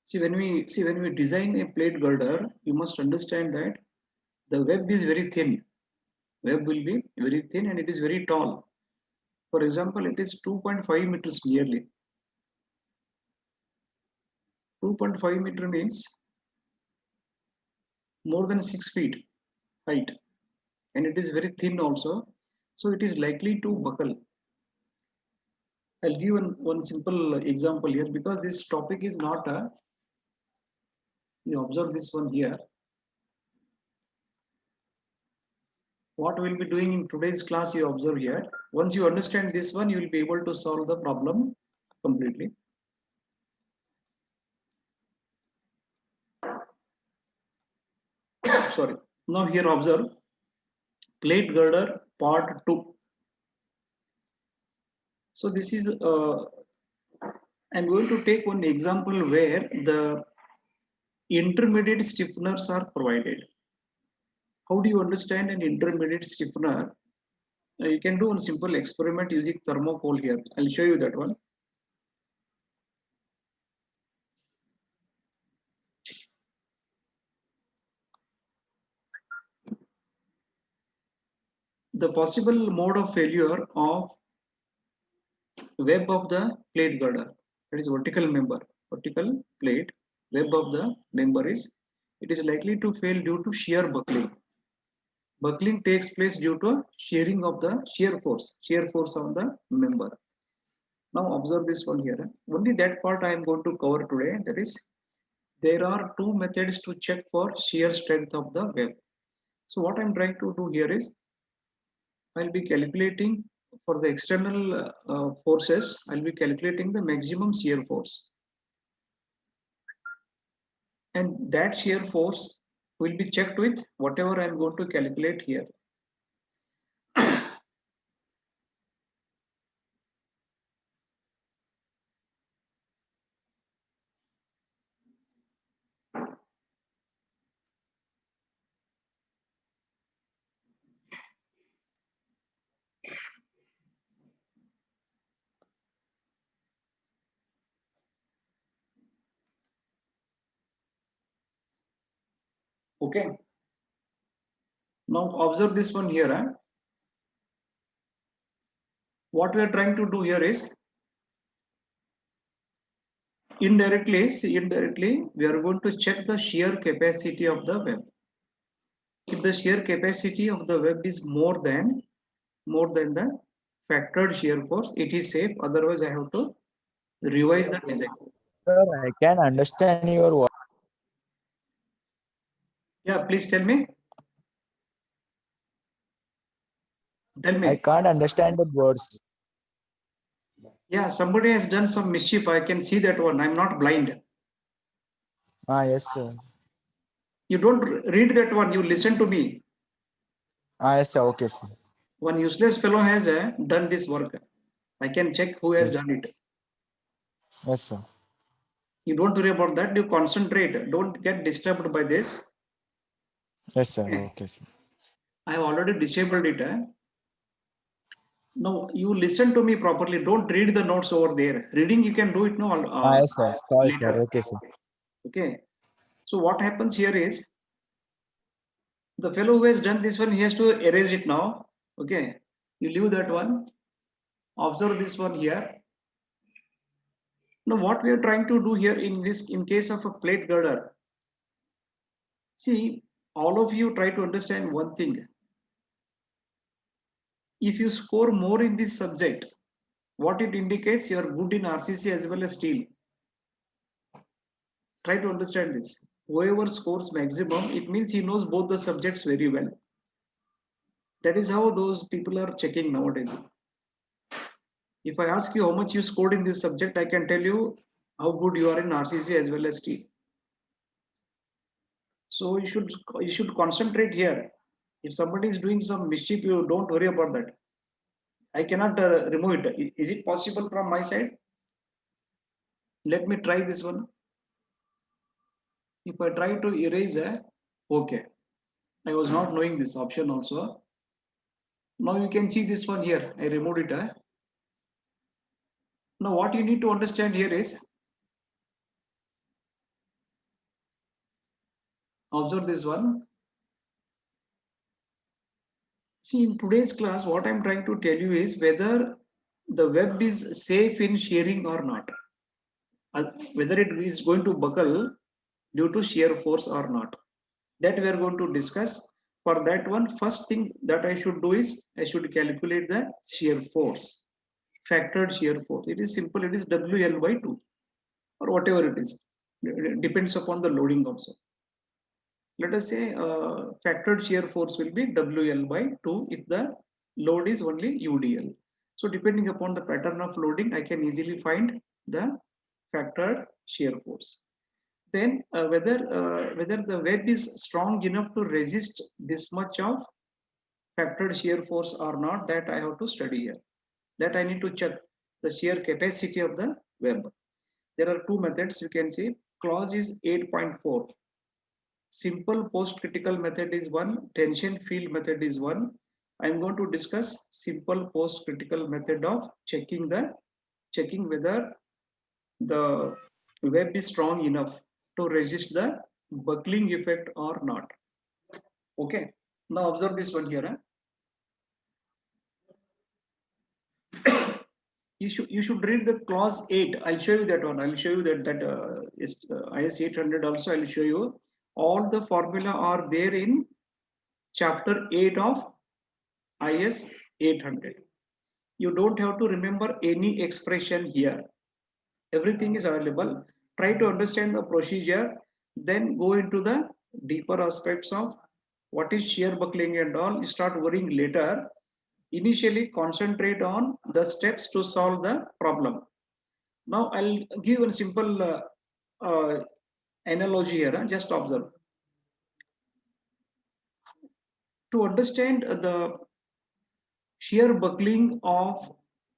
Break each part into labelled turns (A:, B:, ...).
A: See when we design a plate girder, you must understand that the web is very thin. Web will be very thin and it is very tall. For example, it is 2.5 meters nearly. 2.5 meter means more than 6 feet height, and it is very thin also, so it is likely to buckle. I'll give one simple example here because this topic is not a. You observe this one here. What we'll be doing in today's class, you observe here. Once you understand this one, you will be able to solve the problem completely. Sorry. Now here observe plate girder part 2. So this is I'm going to take one example where the intermediate stiffeners are provided. How do you understand an intermediate stiffener? You can do one simple experiment using thermocol here. I'll show you that one. The possible mode of failure of web of the plate girder, that is vertical member, vertical plate, web of the member is, it is likely to fail due to shear buckling. Buckling takes place due to shearing of the shear force on the member. Now observe this one here. Only that part I am going to cover today. That is, there are two methods to check for shear strength of the web. So what I am trying to do here is, I'll be calculating for the external forces. I'll be calculating the maximum shear force, and that shear force will be checked with whatever I am going to calculate here. Okay. Now observe this one here. What we are trying to do here is indirectly we are going to check the shear capacity of the web. If the shear capacity of the web is more than the factored shear force, it is safe. Otherwise, I have to revise the design.
B: Sir, I can understand your word.
A: Yeah, please tell me. Tell
B: I
A: me.
B: can't understand the words.
A: Yeah, somebody has done some mischief. I can see that one. I'm not blind.
B: Yes, sir.
A: You don't read that one. You listen to me.
B: Yes, sir. Okay, sir.
A: One useless fellow has done this work. I can check who has
B: Yes.
A: done it.
B: Yes, sir.
A: You don't worry about that. You concentrate. Don't get disturbed by this.
B: Yes, sir.
A: Okay.
B: Okay, sir.
A: I have already disabled it. No, you listen to me properly. Don't read the notes over there. Reading you can do it now
B: Yes, sir. Sorry, sir.
A: later.
B: Okay, sir.
A: Okay. So what happens here is the fellow who has done this one, he has to erase it now. Okay. You leave that one. Observe this one here. Now what we are trying to do here in case of a plate girder. See, all of you try to understand one thing. If you score more in this subject, what it indicates, you are good in RCC as well as steel. Try to understand this. Whoever scores maximum, it means he knows both the subjects very well. That is how those people are checking nowadays. If I ask you how much you scored in this subject, I can tell you how good you are in RCC as well as steel. So you should concentrate here. If somebody is doing some mischief, you don't worry about that. I cannot remove it. Is it possible from my side? Let me try this one. If I try to erase okay. I was not knowing this option also. Now you can see this one here. I removed it. Now what you need to understand here is, Observe this one. See, in today's class, what I'm trying to tell you is whether the web is safe in shearing or not. Whether it is going to buckle due to shear force or not. That we are going to discuss. For that one, first thing that I should do is I should calculate the shear force, factored shear force. It is simple, it is WL by 2 or whatever it is. It depends upon the loading also. Let us say factored shear force will be WL by 2 if the load is only UDL. So depending upon the pattern of loading, I can easily find the factored shear force. Then whether the web is strong enough to resist this much of factored shear force or not, that I have to study here. That I need to check the shear capacity of the web. There are two methods you can see. Clause is 8.4. Simple post-critical method is one. Tension field method is one. I'm going to discuss simple post-critical method of checking whether the web is strong enough to resist the buckling effect or not. Okay. Now observe this one here. You should read the clause 8. I'll show you that one. I'll show you that is IS 800 also. I'll show you. All the formula are there in chapter 8 of IS 800. You don't have to remember any expression here. Everything is available. Try to understand the procedure, then go into the deeper aspects of what is shear buckling and all. You start worrying later. Initially, concentrate on the steps to solve the problem. Now, I'll give a simple analogy here. Just observe. To understand the shear buckling of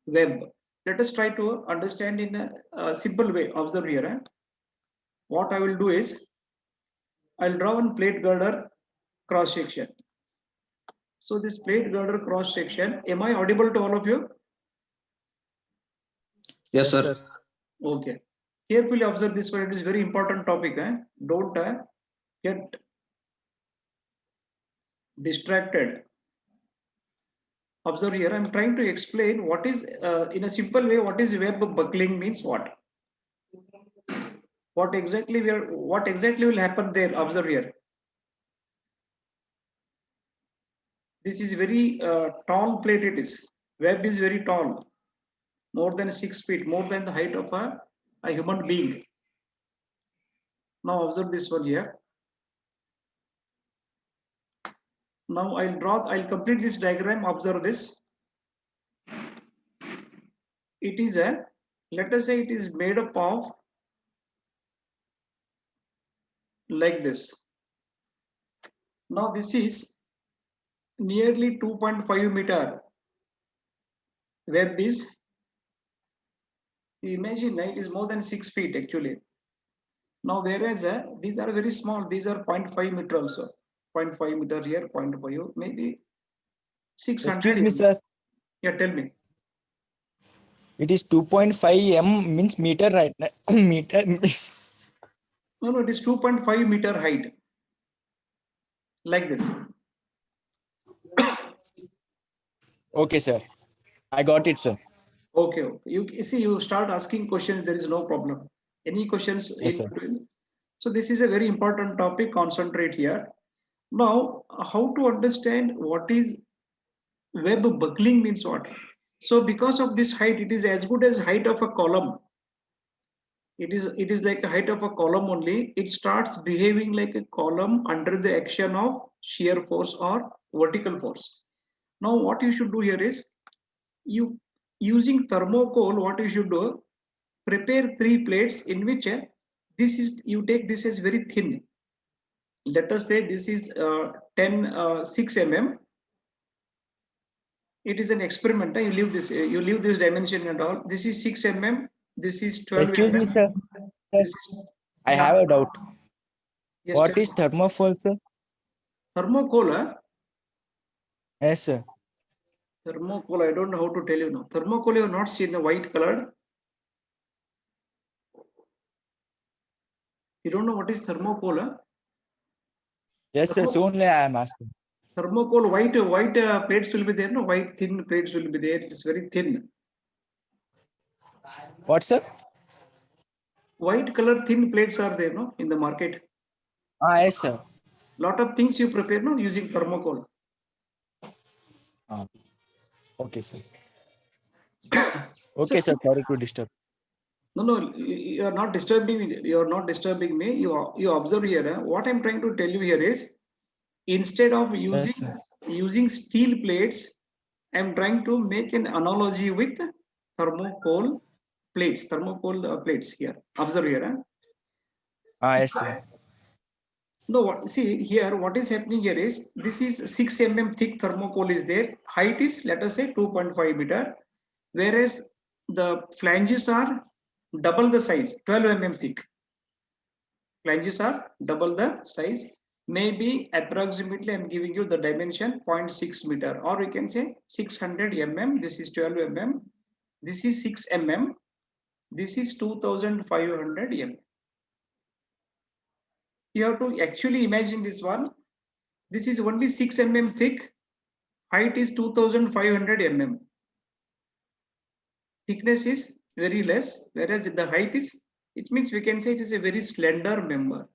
A: web, let us try to understand in a simple way. Observe here. What I will do is I'll draw one plate girder cross section. So this plate girder cross section, am I audible to all of you?
C: Yes, sir.
A: Okay. Carefully observe this one. It is very important topic. Don't get distracted. Observe here. I'm trying to explain what is, in a simple way, what is web buckling means what. What exactly will happen there? Observe here. This is very tall plate. It is. Web is very tall, more than 6 feet, more than the height of a human being. Now observe this one here. Now I'll complete this diagram. Observe this. It is let us say it is made up of like this. Now this is nearly 2.5 meter. Web is, imagine it is more than 6 feet actually. Now whereas these are very small, these are 0.5 meter also. 0.5 meter here, 0.5, maybe 600.
B: Excuse me, sir.
A: Yeah, tell me.
B: It is 2.5 m means meter, right? Meter.
A: No, it is 2.5 meter height. Like this.
B: Okay, sir. I got it, sir.
A: Okay. You see, you start asking questions, there is no problem. Any questions?
B: Yes, sir.
A: So this is a very important topic. Concentrate here. Now, how to understand what is web buckling means what? So because of this height, it is as good as height of a column. It is like a height of a column only. It starts behaving like a column under the action of shear force or vertical force. Now, what you should do here is, you using thermocol, what you should do, prepare 3 plates in which you take this as very thin. Let us say this is 6 mm. It is an experiment. You leave this dimension and all. This is 6 mm. This is 12
B: Excuse
A: mm.
B: me, sir. I have a doubt.
A: Yes,
B: What is thermoform, sir?
A: thermocol?
B: Yes, sir.
A: Thermocol, I don't know how to tell you now. Thermocol you have not seen the white colored. You don't know what is thermocol?
B: Yes, yes, only I am asking.
A: Thermocol white plates will be there. No, white thin plates will be there. It's very thin.
B: What, sir?
A: White color thin plates are there, no, in the market.
B: Yes, sir.
A: Lot of things you prepare, no, using thermocol.
B: Okay, sir.
A: So
B: Okay, sir. Sorry to disturb.
A: no, you are not disturbing me. You are not disturbing me. You observe here. What I'm trying to tell you here is, instead of
B: Yes, sir.
A: using steel plates, I'm trying to make an analogy with thermocol plates. Thermocol plates here. Observe here.
B: Yes, sir.
A: No, see here, what is happening here is, this is 6 mm thick thermocol is there. Height is, let us say, 2.5 meter, whereas the flanges are double the size, 12 mm thick. Flanges are double the size. Maybe approximately I'm giving you the dimension 0.6 meter, or you can say 600 mm. This is 12 mm. This is 6 mm. This is 2500 mm. You have to actually imagine this one. This is only 6 mm thick. Height is 2500 mm. Thickness is very less, whereas the height is, it means we can say it is a very slender member.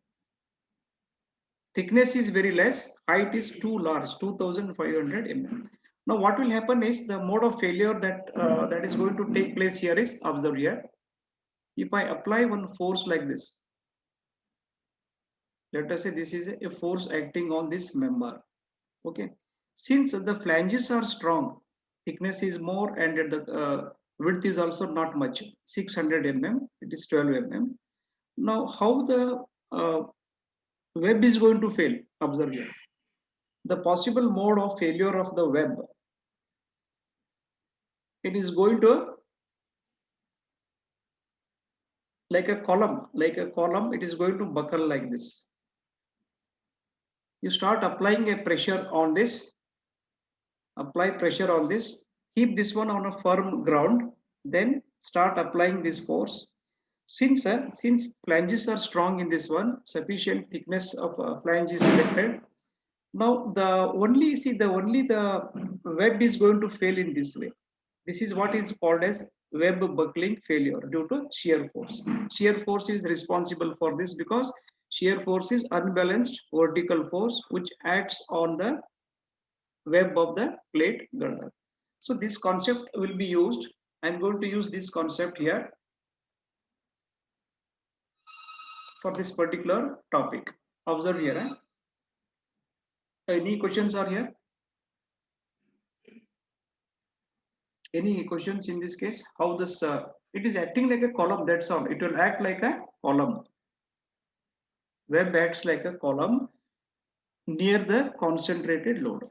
A: Thickness is very less, height is too large, 2500 mm. Now what will happen is, the mode of failure that is going to take place here is, observe here. If I apply one force like this, let us say this is a force acting on this member. Okay, since the flanges are strong, thickness is more, and the width is also not much, 600 mm, it is 12 mm. Now how the web is going to fail? Observe here. The possible mode of failure of the web, it is going to, like a column, it is going to buckle like this. You start applying a pressure on this, apply pressure on this, keep this one on a firm ground, then start applying this force. Since flanges are strong in this one, sufficient thickness of flange is selected. Now the web is going to fail in this way. This is what is called as web buckling failure due to shear force. Shear force is responsible for this, because shear force is unbalanced vertical force which acts on the web of the plate girder. So this concept will be used. I'm going to use this concept here for this particular topic. Observe here. Any questions are here? Any questions in this case? How this it is acting like a column, that's all. It will act like a column. Web acts like a column near the concentrated load.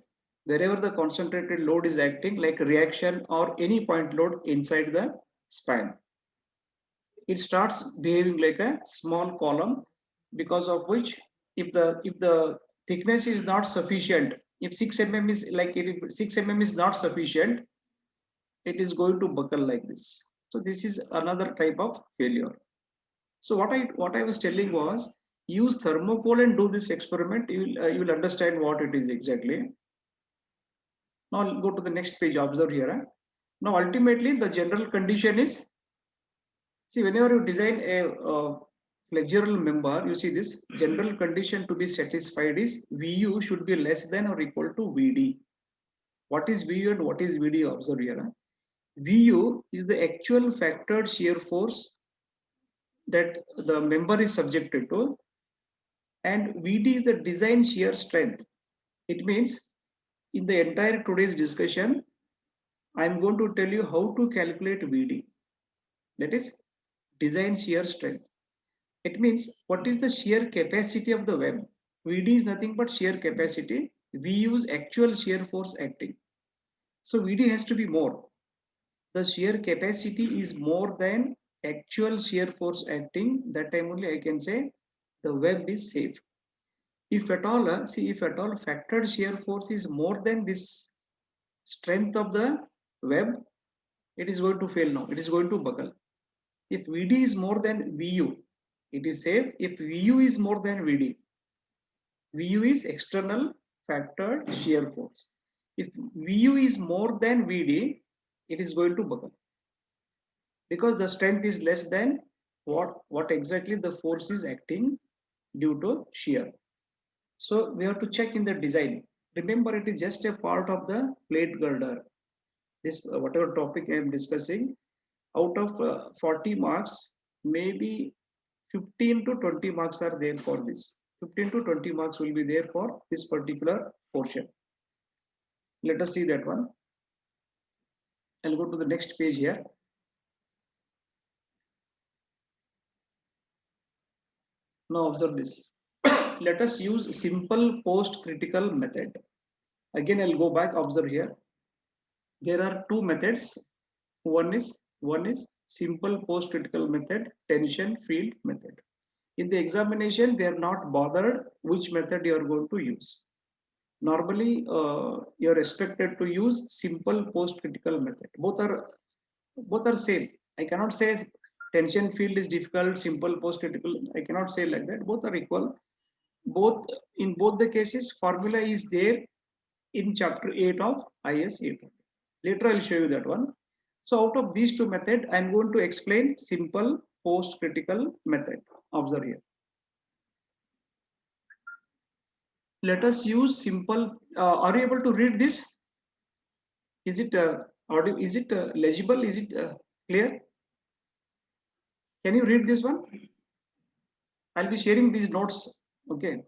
A: Wherever the concentrated load is acting, like reaction or any point load inside the span, it starts behaving like a small column, because of which, if the thickness is not sufficient, if 6 mm is like, if 6 mm is not sufficient, it is going to buckle like this. So this is another type of failure. So what I was telling was, use thermocol and do this experiment. You will understand what it is exactly. Now I'll go to the next page. Observe here. Now ultimately the general condition is, see, whenever you design a flexural member, you see this general condition to be satisfied is Vu should be less than or equal to Vd. What is Vu and what is Vd? Observe here. Vu is the actual factored shear force that the member is subjected to, and Vd is the design shear strength. It means, in the entire today's discussion, I'm going to tell you how to calculate Vd, that is design shear strength. It means, what is the shear capacity of the web? Vd is nothing but shear capacity. We use actual shear force acting. So Vd has to be more. The shear capacity is more than actual shear force acting. That time only I can say the web is safe. If at all, factored shear force is more than this strength of the web, it is going to fail now. It is going to buckle. If Vd is more than Vu, it is safe. If Vu is more than Vd, VU is external factored shear force. If VU is more than VD, it is going to buckle because the strength is less than what exactly the force is acting due to shear. So we have to check in the design. Remember, it is just a part of the plate girder. This whatever topic I am discussing, out of 40 marks, maybe 15 to 20 marks are there for this. 15 to 20 marks will be there for this particular portion. Let us see that one. I'll go to the next page here. Now observe this. Let us use simple post-critical method. Again, I'll go back, observe here. There are two methods. One is simple post-critical method, tension field method. In the examination, they are not bothered which method you are going to use. Normally, you are expected to use simple post-critical method. Both are same. I cannot say tension field is difficult, simple post-critical. I cannot say like that. Both are equal. In both the cases, formula is there in chapter 8 of IS 800. Later, I'll show you that one. So out of these two methods, I'm going to explain simple post-critical method. Observe here. Let us use simple. Are you able to read this? Is it audio? Is it legible? Is it clear? Can you read this one? I'll be sharing these notes. Okay.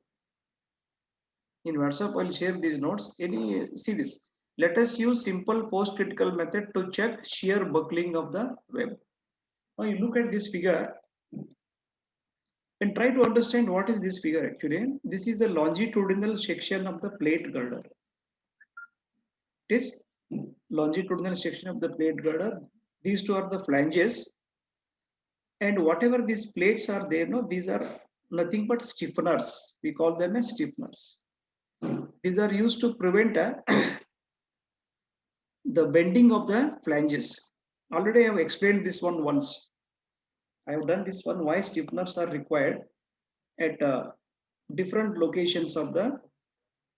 A: In WhatsApp, I'll share these notes. See this. Let us use simple post-critical method to check shear buckling of the web. Now you look at this figure and try to understand what is this figure actually. This is a longitudinal section of the plate girder. It is longitudinal section of the plate girder. These two are the flanges. And whatever these plates are there, no, these are nothing but stiffeners. We call them as stiffeners. These are used to prevent the bending of the flanges. Already I have explained this one once. I have done this one, why stiffeners are required at different locations of the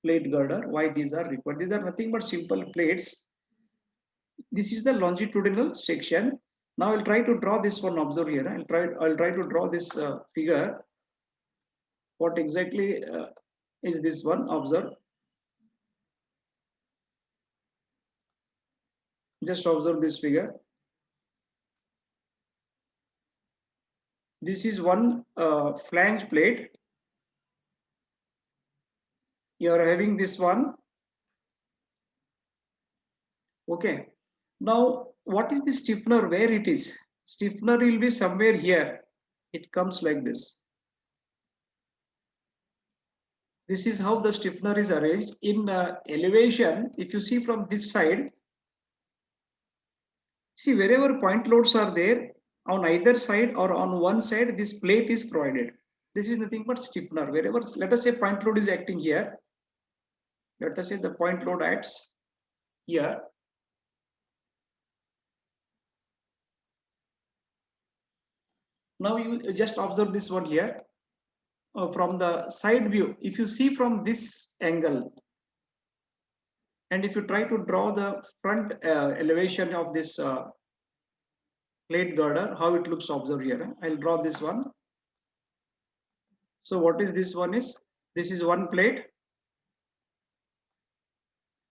A: plate girder, why these are required. These are nothing but simple plates. This is the longitudinal section. Now I'll try to draw this one, observe here. I'll try to draw this figure. What exactly is this one? Observe. Just observe this figure. This is one flange plate. You are having this one. Okay. Now, what is the stiffener? Where it is? Stiffener will be somewhere here. It comes like this. This is how the stiffener is arranged. In elevation, if you see from this side, see wherever point loads are there, on either side or on one side, this plate is provided. This is nothing but stiffener. Wherever, let us say point load is acting here. Let us say the point load acts here. Now you just observe this one here. From the side view, if you see from this angle, and if you try to draw the front elevation of this plate girder, how it looks, observe here. I'll draw this one. So what is this one is? This is one plate.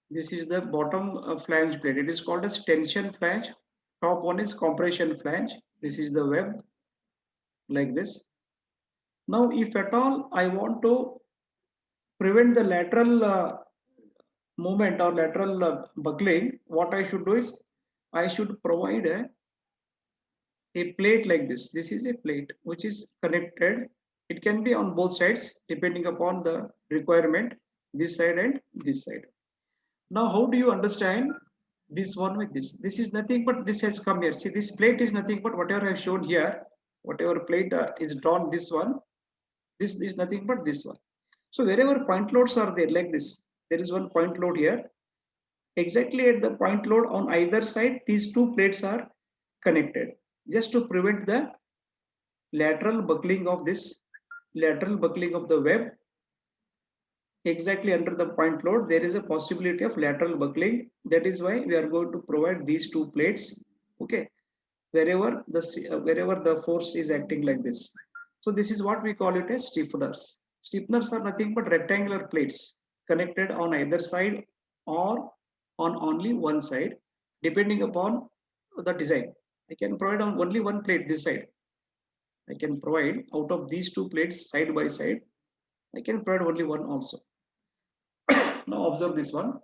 A: This is the bottom flange plate. It is called as tension flange. Top one is compression flange. This is the web, like this. Now, if at all I want to prevent the lateral movement or lateral buckling, what I should do is I should provide a plate like this. This is a plate which is connected. It can be on both sides depending upon the requirement, this side and this side. Now, how do you understand this one with this? This is nothing but this has come here. See, this plate is nothing but whatever I have shown here, whatever plate is drawn, this one, this is nothing but this one. So wherever point loads are there like this, there is one point load here. Exactly at the point load on either side, these two plates are connected just to prevent the lateral buckling of the web exactly under the point load, there is a possibility of lateral buckling. That is why we are going to provide these two plates. Okay, wherever the force is acting like this. So this is what we call it as stiffeners. Stiffeners are nothing but rectangular plates connected on either side or on only one side, depending upon the design. I can provide on only one plate this side. I can provide out of these two plates side by side. I can provide only one also. Now observe this one.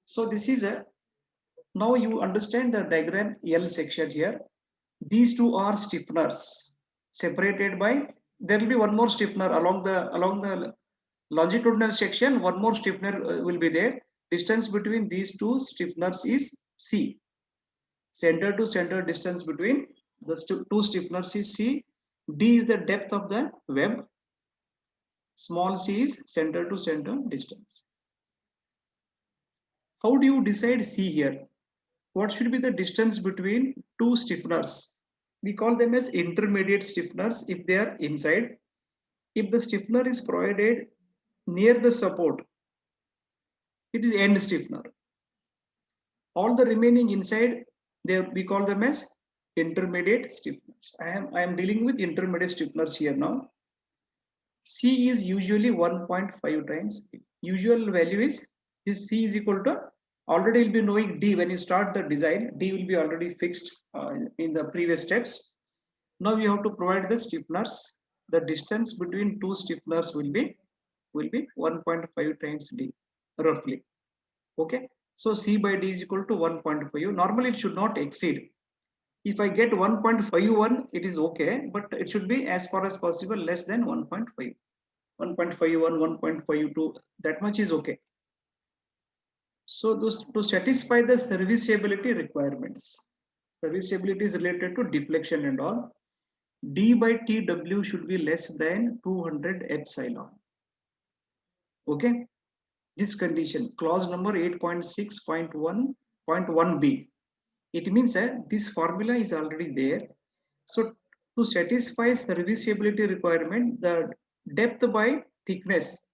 A: So this is a, now you understand the diagram L section here. These two are stiffeners separated by, there will be one more stiffener along the longitudinal section. One more stiffener will be there. Distance between these two stiffeners is C. Center to center distance between the two stiffeners is C. D is the depth of the web. Small c is center to center distance. How do you decide C here? What should be the distance between two stiffeners? We call them as intermediate stiffeners if they are inside. If the stiffener is provided near the support, it is end stiffener. All the remaining inside, we call them as intermediate stiffeners. I am dealing with intermediate stiffeners here now. C is usually 1.5 times. Usual value is this C is equal to, already you'll be knowing D when you start the design. D will be already fixed in the previous steps. Now we have to provide the stiffeners. The distance between two stiffeners will be 1.5 times D roughly. Okay. So C by D is equal to 1.5. Normally it should not exceed. If I get 1.51, it is okay, but it should be as far as possible less than 1.5. 1.51, 1.52, that much is okay. So those, to satisfy the serviceability requirements, serviceability is related to deflection and all. D by TW should be less than 200 epsilon. Okay, this condition, clause number 8.6.1.1b. It means that this formula is already there. So to satisfy serviceability requirement, the depth by thickness,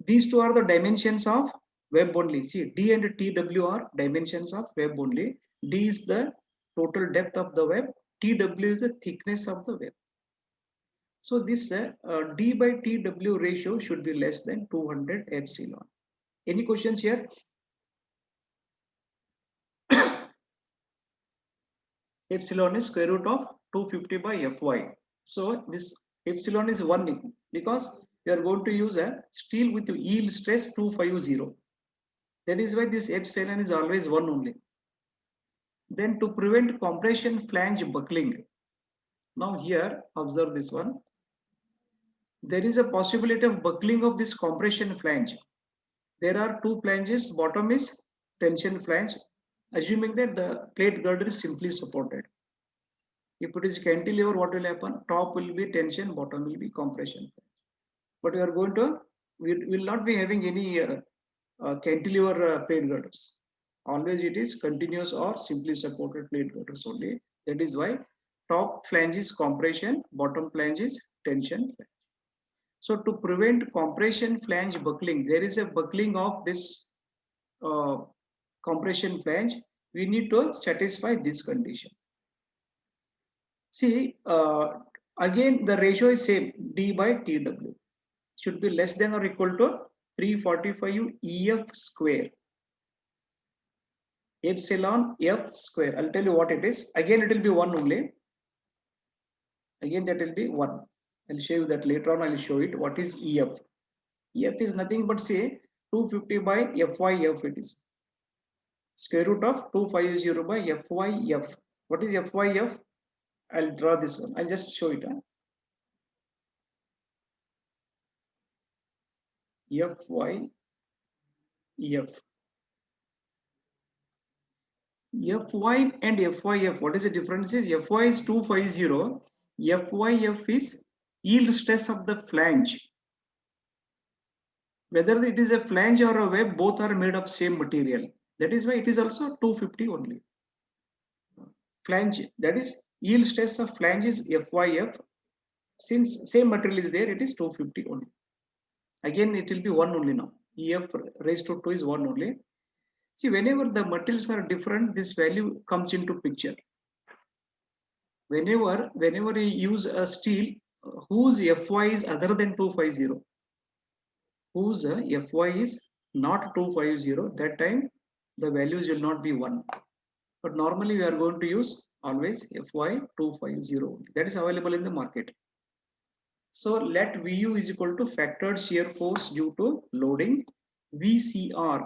A: these two are the dimensions of web only. See, D and TW are dimensions of web only. D is the total depth of the web. TW is the thickness of the web. So this D by TW ratio should be less than 200 epsilon. Any questions here? Epsilon is square root of 250 by Fy. So this epsilon is 1 because we are going to use a steel with yield stress 250. That is why this epsilon is always 1 only. Then to prevent compression flange buckling. Now here, observe this one. There is a possibility of buckling of this compression flange. There are two flanges, bottom is tension flange, assuming that the plate girder is simply supported. If it is cantilever, what will happen? Top will be tension, bottom will be compression. But we are going to, we will not be having any cantilever plate girders. Always it is continuous or simply supported plate girders only. That is why top flange is compression, bottom flange is tension flange. So to prevent compression flange buckling, there is a buckling of this compression flange. We need to satisfy this condition. See, again the ratio is same, D by TW. Should be less than or equal to 345 EF square. Epsilon F square. I'll tell you what it is. Again, it will be 1 only. Again, that will be 1. I'll show you that later on. I'll show it. What is EF? EF is nothing but say 250 by FYF it is. Square root of 250 by FYF. What is FYF? I'll draw this one. I'll just show it. FYF. Fy and FYF, what is the difference is Fy is 250, FYF is yield stress of the flange. Whether it is a flange or a web, both are made of same material. That is why it is also 250 only. Flange, that is yield stress of flange is FYF. Since same material is there, it is 250 only. Again, it will be 1 only now. EF raised to 2 is 1 only. See, whenever the materials are different, this value comes into picture. Whenever we use a steel whose Fy is other than 250, whose Fy is not 250, that time the values will not be 1. But normally we are going to use always Fy 250. That is available in the market. So let Vu is equal to factored shear force due to loading, VCR,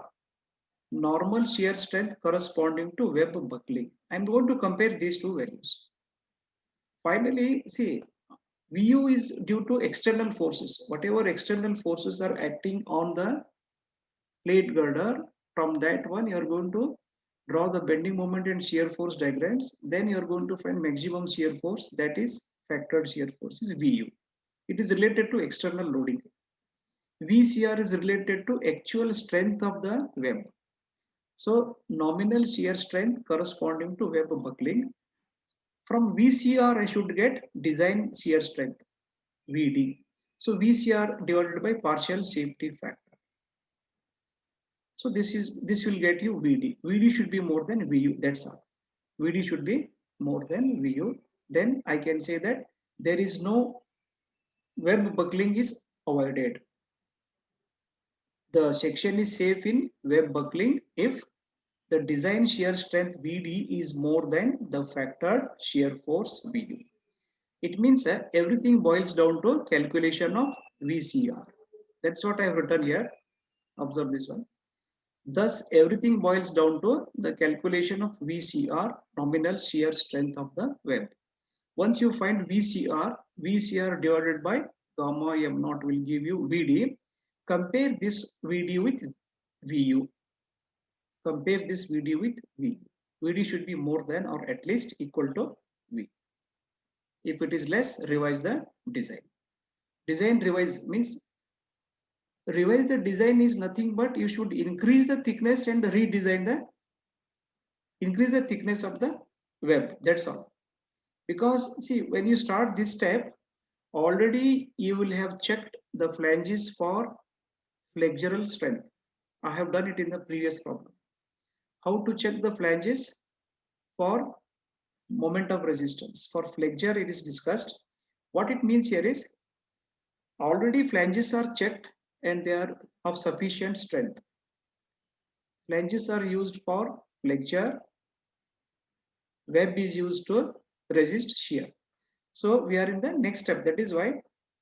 A: normal shear strength corresponding to web buckling. I am going to compare these two values. Finally, see, Vu is due to external forces. Whatever external forces are acting on the plate girder, from that one you are going to draw the bending moment and shear force diagrams. Then you are going to find maximum shear force, that is factored shear force is Vu. It is related to external loading. VCR is related to actual strength of the web. So nominal shear strength corresponding to web buckling. From VCR I should get design shear strength, VD. So VCR divided by partial safety factor. So this will get you VD. VD should be more than VU. That's all. VD should be more than VU. Then I can say that there is no web buckling is avoided. The section is safe in web buckling if the design shear strength VD is more than the factored shear force VU. It means that everything boils down to calculation of VCR. That's what I have written here. Observe this one. Thus, everything boils down to the calculation of VCR, nominal shear strength of the web. Once you find VCR, VCR divided by gamma m naught will give you VD. Compare this VD with VU. Compare this VD with V. VD should be more than or at least equal to V. If it is less, revise the design. Design revise means revise the design is nothing but you should increase the thickness and redesign the increase the thickness of the web. That's all. Because see, when you start this step, already you will have checked the flanges for flexural strength. I have done it in the previous problem. How to check the flanges for moment of resistance? For flexure, it is discussed. What it means here is already flanges are checked and they are of sufficient strength. Flanges are used for flexure. Web is used to resist shear. So we are in the next step. That is why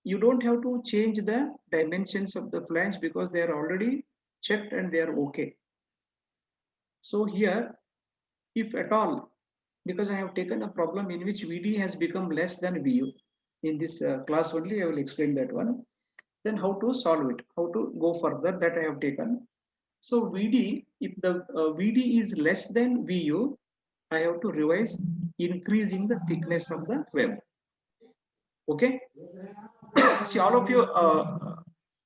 A: you don't have to change the dimensions of the flange because they are already checked and they are okay. So here, if at all, because I have taken a problem in which VD has become less than VU. In this class only, I will explain that one. Then how to solve it, how to go further, that I have taken. So VD, if the VD is less than VU, I have to revise increasing the thickness of the web. Okay. See, all of you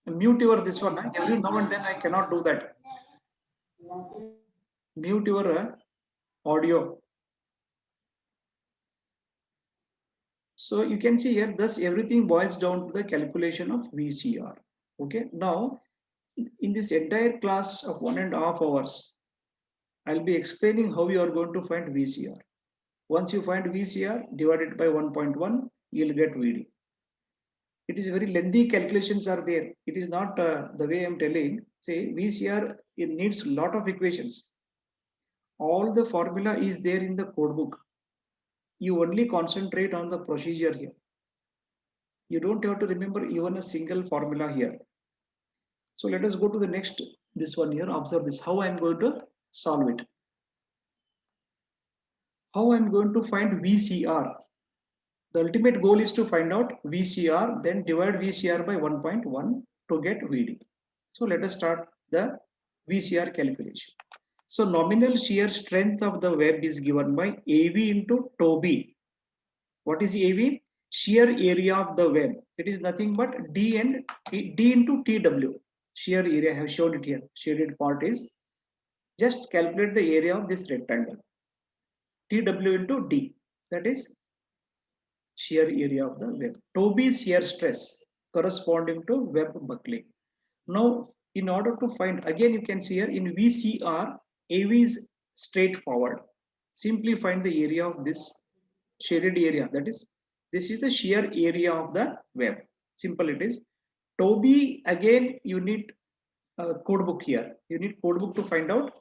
A: mute your this one. Every now and then I cannot do that. Mute your audio. So you can see here, thus everything boils down to the calculation of VCR. Okay. Now, in this entire class of 1.5 hours, I'll be explaining how you are going to find VCR. Once you find VCR divided by 1.1, you'll get VD. It is very lengthy calculations are there. It is not the way I'm telling. Say VCR, it needs a lot of equations. All the formula is there in the code book. You only concentrate on the procedure here. You don't have to remember even a single formula here. So let us go to the next, this one here. Observe this, how I'm going to solve it. How I'm going to find VCR. The ultimate goal is to find out VCR, then divide VCR by 1.1 to get VD. So let us start the VCR calculation. So nominal shear strength of the web is given by AV into TOB. What is AV? Shear area of the web. It is nothing but D into TW. Shear area, I have shown it here. Shaded part is just calculate the area of this rectangle. TW into D. That is shear area of the web. TOB shear stress corresponding to web buckling. Now, in order to find, again, you can see here in VCR, AV is straightforward. Simply find the area of this shaded area. That is, this is the shear area of the web. Simple it is. TOBE, again, you need a code book here. You need code book to find out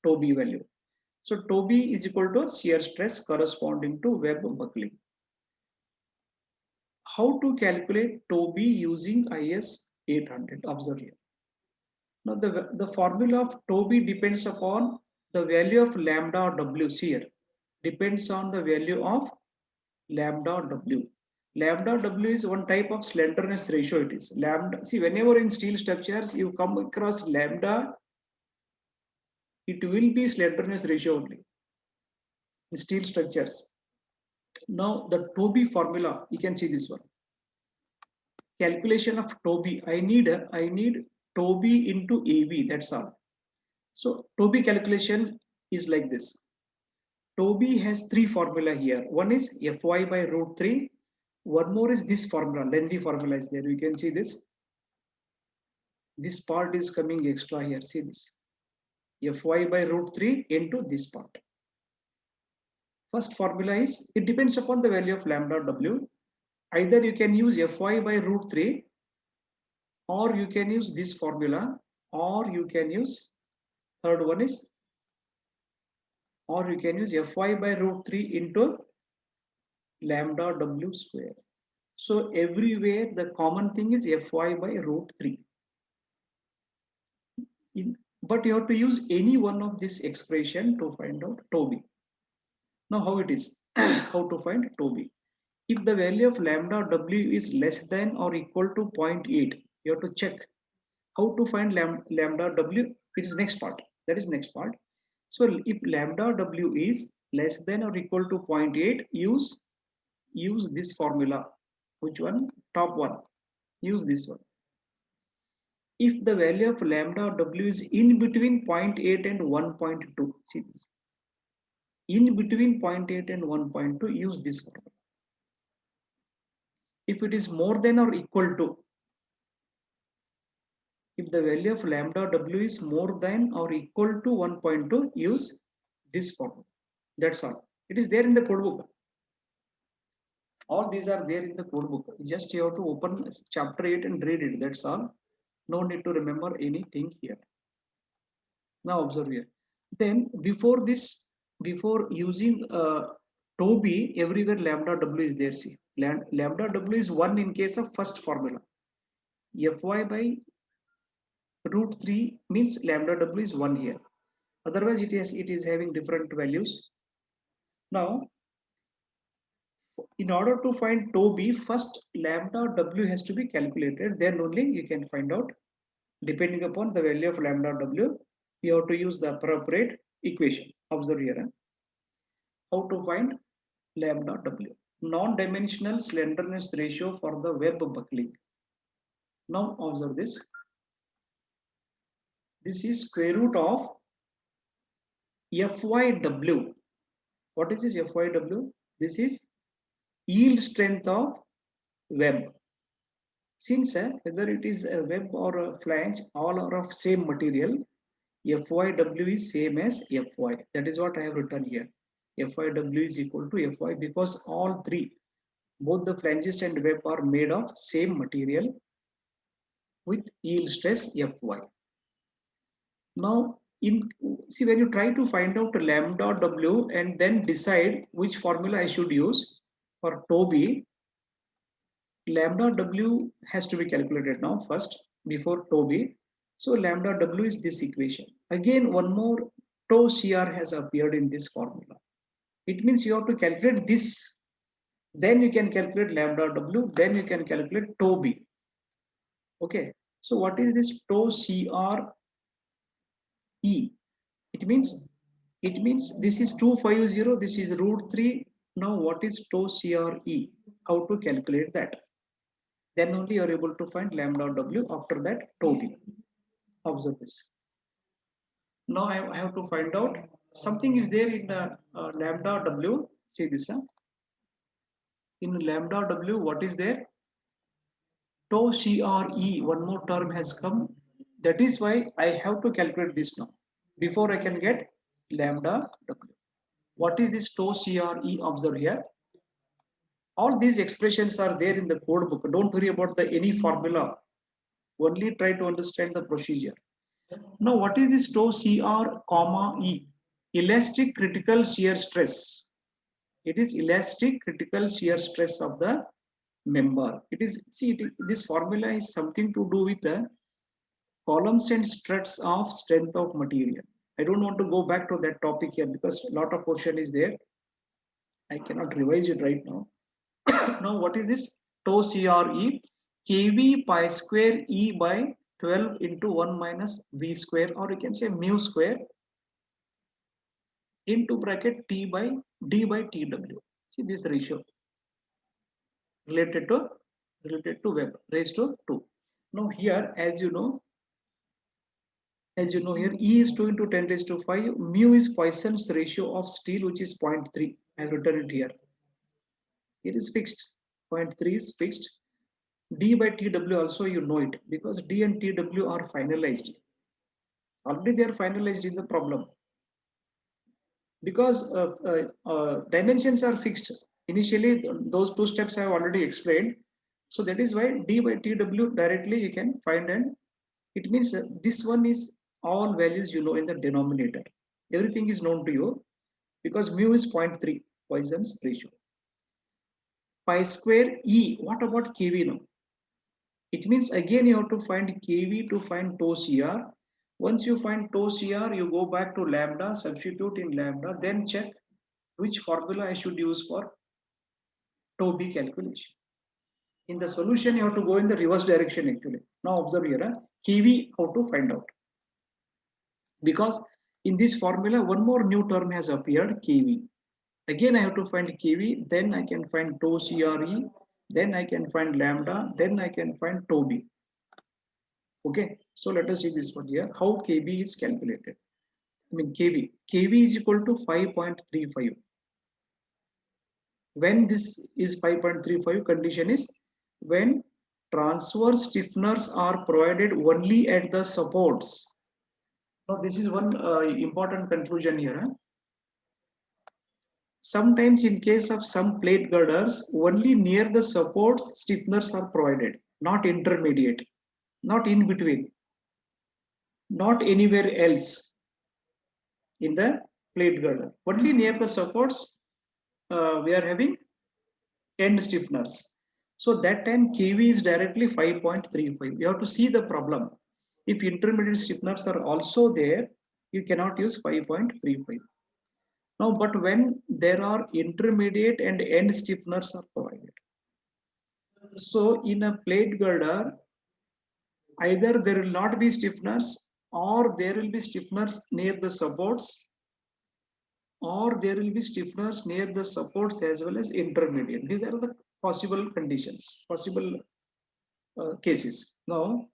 A: TOBE value. So TOBE is equal to shear stress corresponding to web buckling. How to calculate TOBE using IS 800? Observe here. Now the formula of TOBE depends upon the value of lambda or W here. Depends on the value of lambda or W. Lambda W is one type of slenderness ratio. It is lambda. See, whenever in steel structures you come across lambda, it will be slenderness ratio only in steel structures. Now the TOBE formula, you can see this one. Calculation of TOBE. I need TOBE into AV. That's all. So TOBE calculation is like this. TOBE has three formula here. One is Fy by root 3. One more is this formula, lengthy formula is there. You can see this. This part is coming extra here. See this. Fy by root 3 into this part. First formula is, it depends upon the value of lambda W. Either you can use Fy by root 3, or you can use this formula, or you can use, third one is, or you can use Fy by root 3 into lambda W square. So everywhere the common thing is Fy by root 3. But you have to use any one of this expression to find out TOBE. Now how it is? How to find TOBE? If the value of lambda W is less than or equal to 0.8, you have to check how to find lambda W. It is next part. That is next part. So if lambda W is less than or equal to 0.8, use this formula. Which one? Top one. Use this one. If the value of lambda W is in between 0.8 and 1.2, see this. In between 0.8 and 1.2, use this formula. If it is more than or equal to, if the value of lambda W is more than or equal to 1.2, use this formula. That's all. It is there in the code book. All these are there in the code book. Just you have to open chapter 8 and read it. That's all. No need to remember anything here. Now observe here. Then before this, before using TOBE, everywhere lambda W is there. See, lambda W is 1 in case of first formula. Fy by root 3 means lambda W is 1 here. Otherwise, it is having different values. Now, in order to find TOBE, first lambda W has to be calculated. Then only you can find out. Depending upon the value of lambda W, you have to use the appropriate equation. Observe here. How to find lambda W? Non-dimensional slenderness ratio for the web buckling. Now observe this. This is square root of FYW. What is this FYW? This is yield strength of web. Since whether it is a web or a flange, all are of same material, FYW is same as Fy. That is what I have written here. FYW is equal to Fy because all three, both the flanges and web are made of same material with yield stress Fy. Now, see, when you try to find out lambda W and then decide which formula I should use for TOBE, lambda W has to be calculated now first before TOBE. So lambda W is this equation. Again, one more tau CR has appeared in this formula. It means you have to calculate this. Then you can calculate lambda W. Then you can calculate TOBE. Okay. So what is this tau CR E? It means this is 250. This is root 3. Now what is tau CRE? How to calculate that? Then only you are able to find lambda W. After that TOBE. Observe this. Now I have to find out something is there in lambda W. See this. In lambda W, what is there? Tau CRE. One more term has come. That is why I have to calculate this now before I can get lambda w. What is this tau CRE? Observe here. All these expressions are there in the code book. Don't worry about the any formula. Only try to understand the procedure. Now, what is this tau CR, comma E? Elastic critical shear stress. It is elastic critical shear stress of the member. It is, see, this formula is something to do with the columns and struts of strength of material. I don't want to go back to that topic here because a lot of portion is there. I cannot revise it right now. Now, what is this tau CRE? kV pi square E by 12 into 1 minus V square, or you can say mu square into bracket T by D by TW. See this ratio related to Web raised to 2. Now here, as you know here, E is 2 into 10 raised to 5. Mu is Poisson's ratio of steel, which is 0.3. I have written it here. It is fixed. 0.3 is fixed. D by TW also you know it, because D and TW are finalized. Already they are finalized in the problem. Because dimensions are fixed. Initially, those two steps I have already explained. So that is why D by TW directly you can find, and it means this one is all values you know in the denominator. Everything is known to you because mu is 0.3, Poisson's ratio. Pi square E, what about kV now? It means again you have to find kV to find tau CR. Once you find tau CR, you go back to lambda, substitute in lambda, then check which formula I should use for tau B calculation. In the solution, you have to go in the reverse direction actually. Now observe here, kV how to find out. Because in this formula, one more new term has appeared, kV. Again, I have to find kV, then I can find tau CRE, then I can find lambda, then I can find tau B. Okay, so let us see this one here, how kV is calculated. I mean kV is equal to 5.35. When this is 5.35, condition is when transverse stiffeners are provided only at the supports. Now this is one important conclusion here. Sometimes in case of some plate girders, only near the supports stiffeners are provided, not intermediate, not in between, not anywhere else in the plate girder. Only near the supports we are having end stiffeners. So that time kV is directly 5.35. You have to see the problem. If intermediate stiffeners are also there, you cannot use 5.35. Now, but when there are intermediate and end stiffeners are provided. So in a plate girder, either there will not be stiffeners, or there will be stiffeners near the supports, or there will be stiffeners near the supports as well as intermediate. These are the possible conditions, possible cases. Now,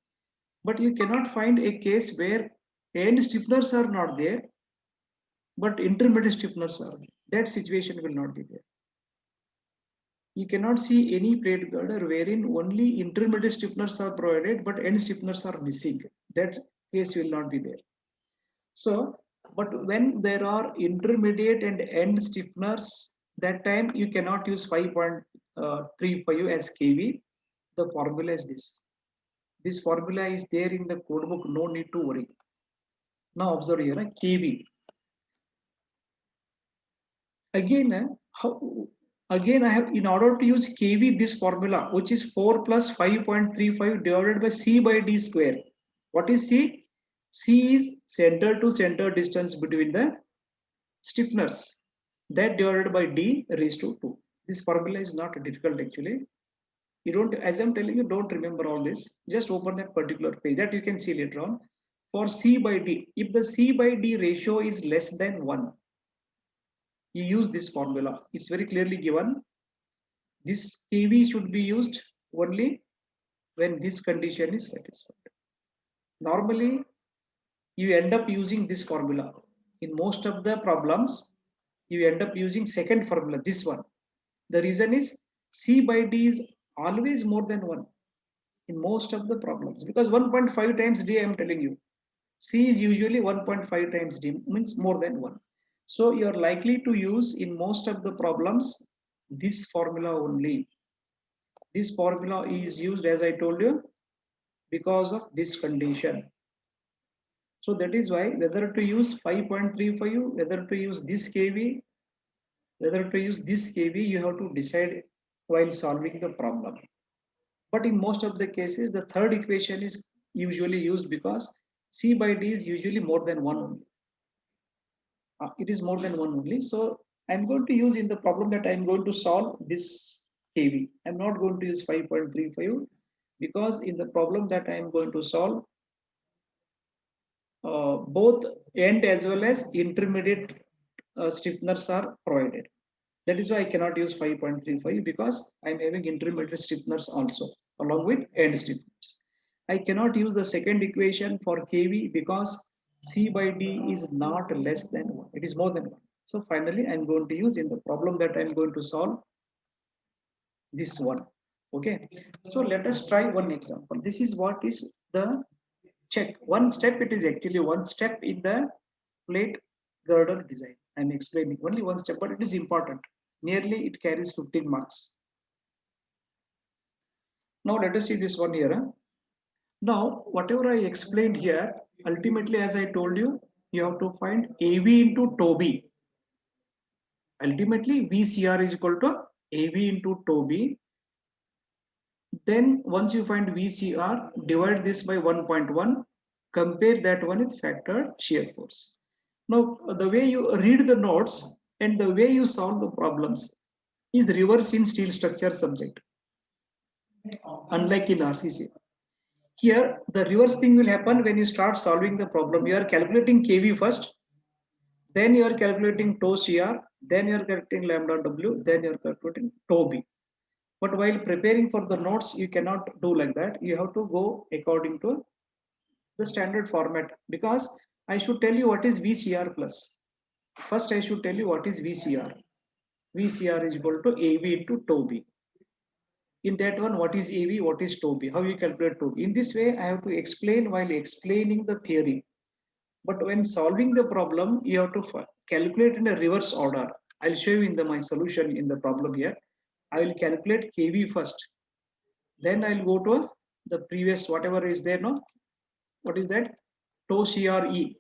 A: but you cannot find a case where end stiffeners are not there, but intermediate stiffeners are there. That situation will not be there. You cannot see any plate girder wherein only intermediate stiffeners are provided, but end stiffeners are missing. That case will not be there. So, but when there are intermediate and end stiffeners, that time you cannot use 5.35 as kV. The formula is this. This formula is there in the code book, no need to worry. Now observe here, kV. Again, I have, in order to use kV, this formula, which is 4 plus 5.35 divided by C by D square. What is C? C is center to center distance between the stiffeners. That divided by D raised to 2. This formula is not difficult actually. You don't, as I'm telling you, don't remember all this. Just open that particular page that you can see later on. For C by D, if the C by D ratio is less than 1, you use this formula. It's very clearly given. This kV should be used only when this condition is satisfied. Normally, you end up using this formula. In most of the problems, you end up using second formula, this one. The reason is C by D is always more than 1. in most of the problems, because 1.5 times d, I am telling you, c is usually 1.5 times d, means more than 1. So you are likely to use in most of the problems this formula only. This formula is used, as I told you, because of this condition. So that is why whether to use 5.35, whether to use this kV, whether to use this kV, you have to decide while solving the problem. But in most of the cases, the third equation is usually used because C by D is usually more than 1 only. It is more than 1 only. So I'm going to use in the problem that I'm going to solve this kV. I'm not going to use 5.35 because in the problem that I'm going to solve, both end as well as intermediate stiffeners are provided. That is why I cannot use 5.35 because I'm having intermediate stiffeners also along with end stiffeners. I cannot use the second equation for kV because C by D is not less than 1. It is more than 1. So finally, I'm going to use in the problem that I'm going to solve this one. Okay. So let us try one example. This is what is the check. One step, it is actually one step in the plate girder design. I'm explaining only one step, but it is important. Nearly it carries 15 marks. Now let us see this one here. Now, whatever I explained here, ultimately, as I told you, you have to find AV into TOB. Ultimately, VCR is equal to AV into TOB. Then once you find VCR, divide this by 1.1, compare that one with factor shear force. Now, the way you read the notes and the way you solve the problems is reverse in steel structure subject, unlike in RCC. Here, the reverse thing will happen when you start solving the problem. You are calculating kV first, then you are calculating tau CR, then you are calculating lambda W, then you are calculating tau B. But while preparing for the notes, you cannot do like that. You have to go according to the standard format because I should tell you what is VCR plus. First, I should tell you what is VCR. VCR is equal to AV into tau B. In that one, what is AV, what is tau B, how you calculate tau B. In this way, I have to explain while explaining the theory. But when solving the problem, you have to calculate in a reverse order. I'll show you in my solution in the problem here. I will calculate kV first. Then I'll go to the previous whatever is there. No, what is that? Tau CRE.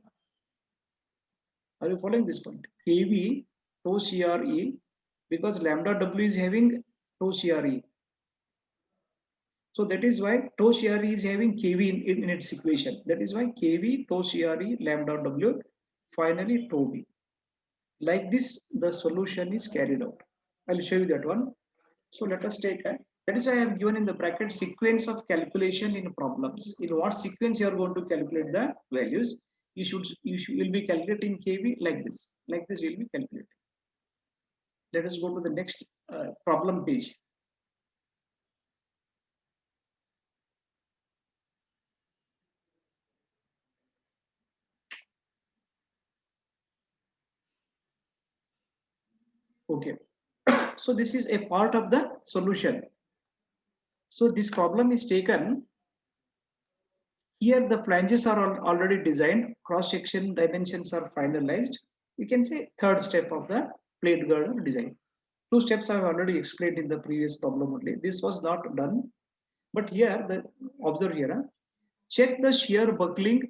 A: Are you following this point? kV tau CRE, because lambda W is having tau CRE. So that is why tau CRE is having kV in its equation. That is why kV tau CRE lambda W, finally tau B. Like this, the solution is carried out. I'll show you that one. So let us take that. That is why I have given in the bracket sequence of calculation in problems. In what sequence you are going to calculate the values? Will be calculating kV like this. Like this, will be calculating. Let us go to the next problem page. Okay. So this is a part of the solution. So this problem is taken. Here the flanges are already designed, cross-section dimensions are finalized. We can say third step of the plate girder design. Two steps I have already explained in the previous problem only. This was not done. But here, observe here, check the shear buckling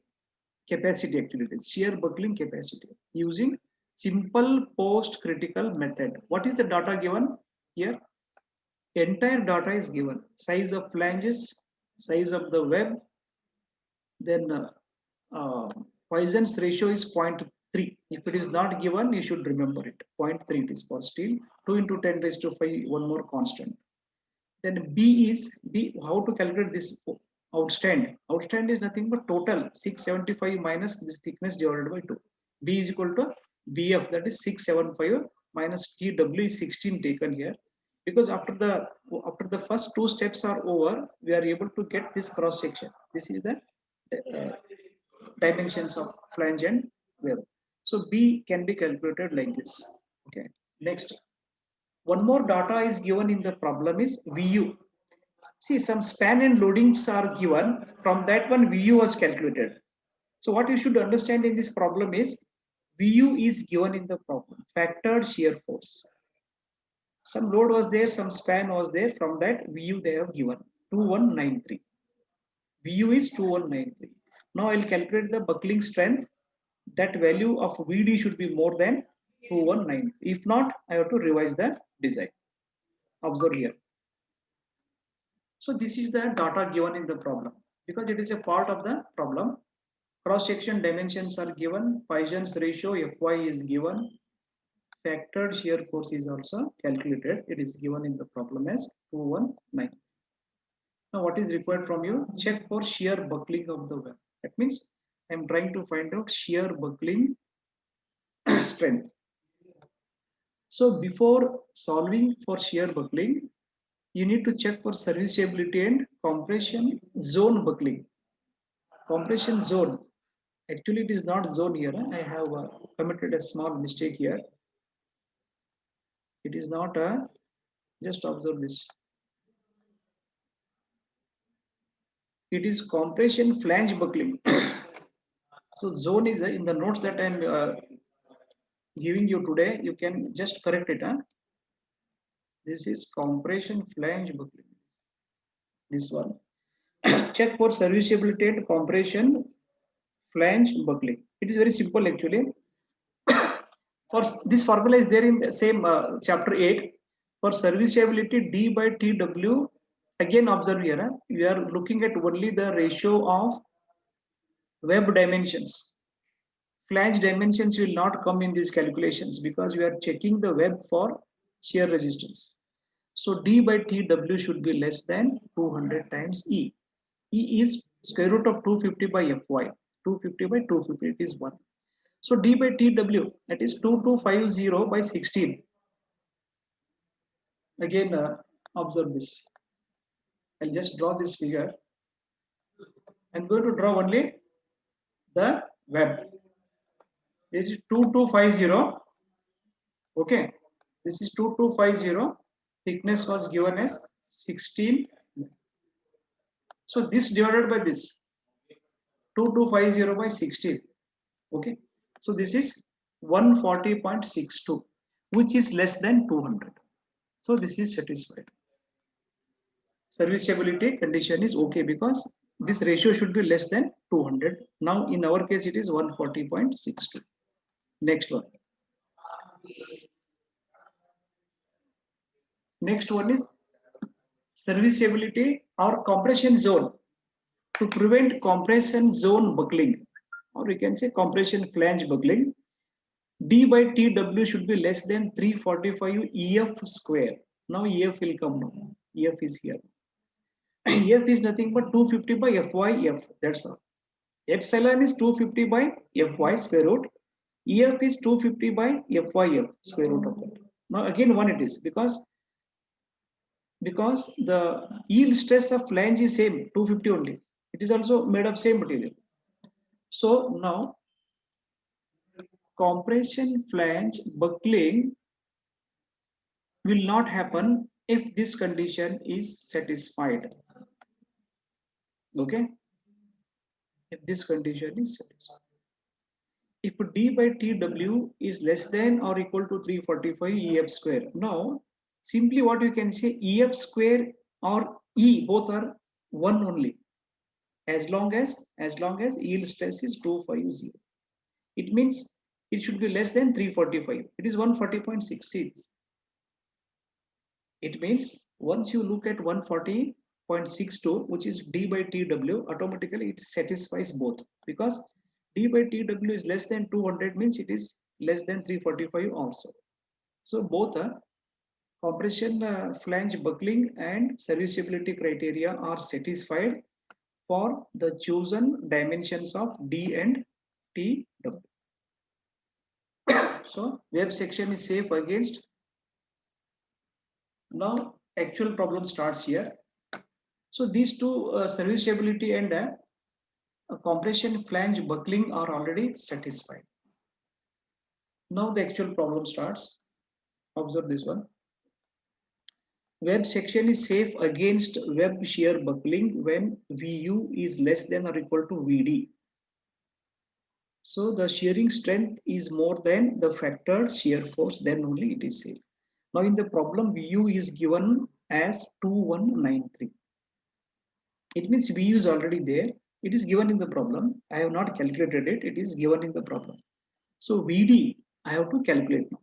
A: capacity activities, shear buckling capacity using simple post-critical method. What is the data given here? Entire data is given. Size of flanges, size of the web, then Poisson's ratio is 0.3. If it is not given, you should remember it. 0.3 it is for steel. 2 into 10 raised to 5, one more constant. Then B is B. How to calculate this outstand? Outstand is nothing but total 675 minus this thickness divided by 2. B is equal to BF, that is 675 minus TW is 16 taken here. Because after the first two steps are over, we are able to get this cross section. This is the dimensions of flange and web. So B can be calculated like this. Okay. Next, one more data is given in the problem is VU. See, some span and loadings are given. From that one, VU was calculated. So what you should understand in this problem is VU is given in the problem, factored shear force. Some load was there, some span was there. From that VU they have given 2193. VU is 2193. Now I'll calculate the buckling strength. That value of VD should be more than 219. If not, I have to revise the design. Observe here. So this is the data given in the problem because it is a part of the problem. Cross-section dimensions are given, Poisson's ratio Fy is given, factored shear force is also calculated. It is given in the problem as 219. Now what is required from you? Check for shear buckling of the web. That means I am trying to find out shear buckling strength. So before solving for shear buckling, you need to check for serviceability and compression zone buckling. Compression zone. Actually, it is not zone here. I have committed a small mistake here. It is not a, just observe this. It is compression flange buckling. So zone is in the notes that I am giving you today. You can just correct it. This is compression flange buckling. This one. Check for serviceability and compression flange buckling. It is very simple actually. For this formula is there in the same chapter 8. For serviceability D by TW, again observe here, we are looking at only the ratio of web dimensions. Flange dimensions will not come in these calculations because we are checking the web for shear resistance. So D by TW should be less than 200 times E. E is square root of 250 by Fy. 250 by 250, it is 1. So D by TW, that is 2250 by 16. Again, observe this. I'll just draw this figure. I'm going to draw only the web. This is 2250. Okay. This is 2250. Thickness was given as 16. So this divided by this. 2250 by 16. Okay. So this is 140.62, which is less than 200. So this is satisfied. Serviceability condition is okay because this ratio should be less than 200. Now in our case it is 140.62. Next one. Next one is serviceability or compression zone. To prevent compression zone buckling, or we can say compression flange buckling, D by TW should be less than 345 EF square. Now EF will come now. EF is here. EF is nothing but 250 by FYF. That's all. Epsilon is 250 by Fy square root. EF is 250 by FYF square root of that. Now again one it is because the yield stress of flange is same 250 only. It is also made of same material. So now compression flange buckling will not happen if this condition is satisfied. Okay, if this condition is satisfied. If D by TW is less than or equal to 345 EF square. Now, simply what you can say, EF square or E both are 1 only. As long as yield stress is 250. It means it should be less than 345. It is 140.66. It means once you look at 140.62, which is D by TW, automatically it satisfies both because D by TW is less than 200 means it is less than 345 also. So both compression flange buckling and serviceability criteria are satisfied for the chosen dimensions of D and TW. So web section is safe against. Now actual problem starts here. So these two serviceability and compression flange buckling are already satisfied. Now the actual problem starts. Observe this one. Web section is safe against web shear buckling when VU is less than or equal to VD. So the shearing strength is more than the factored shear force, then only it is safe. Now in the problem, VU is given as 2193. It means VU is already there. It is given in the problem. I have not calculated it. It is given in the problem. So VD, I have to calculate now.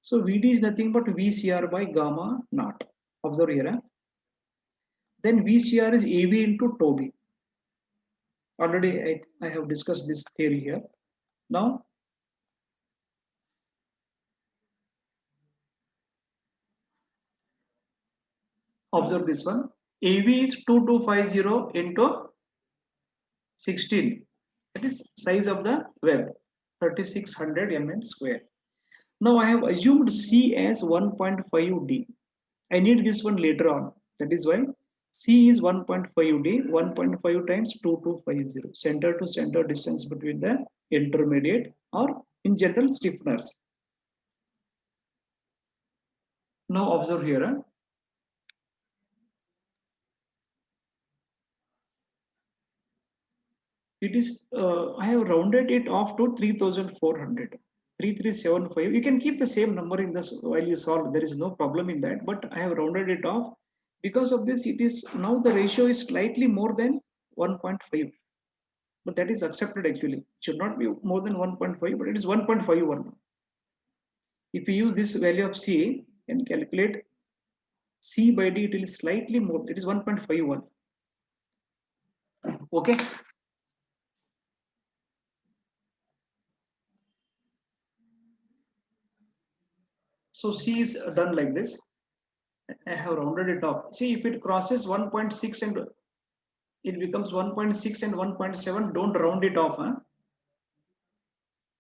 A: So VD is nothing but VCR by gamma naught. Observe here. Then VCR is AV into tau B. Already I have discussed this theory here. Now, observe this one. AV is 2250 into 16. That is size of the web, 3600 mm square. Now I have assumed C as 1.5D. I need this one later on. That is why C is 1.5D, 1.5 times 2250. Center to center distance between the intermediate or in general stiffeners. Now observe here. It is, I have rounded it off to 3400. 3375. You can keep the same number in this while you solve. There is no problem in that, but I have rounded it off. Because of this, it is now the ratio is slightly more than 1.5. But that is accepted actually. It should not be more than 1.5, but it is 1.51. If we use this value of C and calculate C by D, it is slightly more. It is 1.51. Okay. So C is done like this. I have rounded it off. See, if it crosses 1.6 and it becomes 1.6 and 1.7, don't round it off. Huh?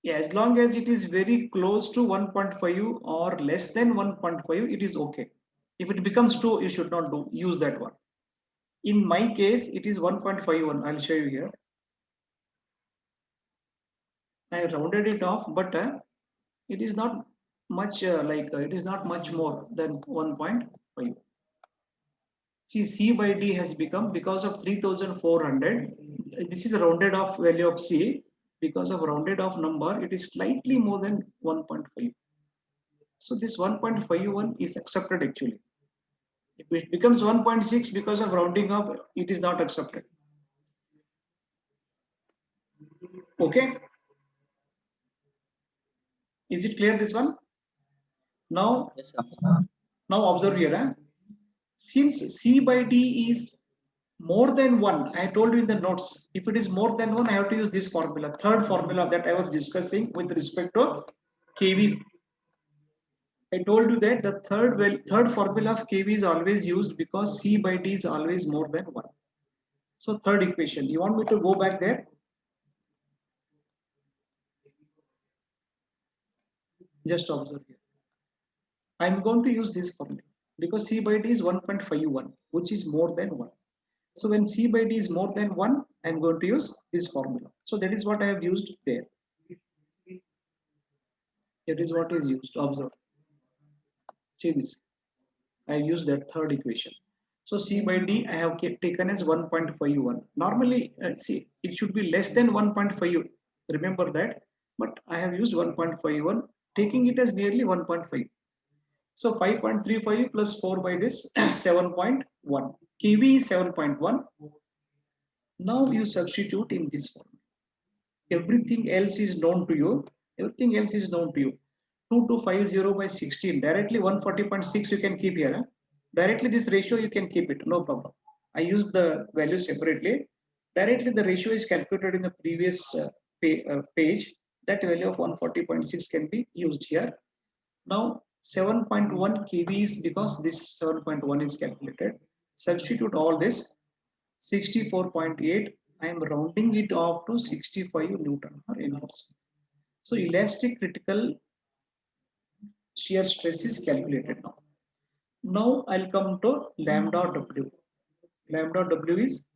A: Yeah, as long as it is very close to 1.5 or less than 1.5, it is okay. If it becomes 2, you should not use that one. In my case, it is 1.51. I'll show you here. I rounded it off, but it is not much it is not much more than 1.5. See, C by D has become, because of 3400, this is a rounded off value of C. Because of rounded off number, it is slightly more than 1.5. So this 1.51 is accepted actually. If it becomes 1.6 because of rounding off, it is not accepted. Okay. Is it clear this one? Now,
B: Yes, sir.
A: now observe here. Since C by D is more than 1, I told you in the notes, if it is more than 1, I have to use this formula. Third formula that I was discussing with respect to KV. I told you that the third formula of KV is always used because C by D is always more than 1. So third equation, you want me to go back there? Just observe here. I'm going to use this formula because C by D is 1.51, which is more than 1. So when C by D is more than 1, I'm going to use this formula. So that is what I have used there. That is what is used. Observe. See this. I use that third equation. So C by D I have taken as 1.51. Normally, see, it should be less than 1.5. Remember that. But I have used 1.51, taking it as nearly 1.5. So 5.35 plus 4 by this 7.1. KV is 7.1. Now you substitute in this form. Everything else is known to you. Everything else is known to you. 2250 by 16. Directly 140.6 you can keep here. Huh? Directly this ratio you can keep it. No problem. I used the value separately. Directly the ratio is calculated in the previous page. That value of 140.6 can be used here. Now 7.1 kV is because this 7.1 is calculated. Substitute all this. 64.8. I am rounding it off to 65 Newton or inverse. So elastic critical shear stress is calculated now. Now I'll come to lambda W. Lambda W is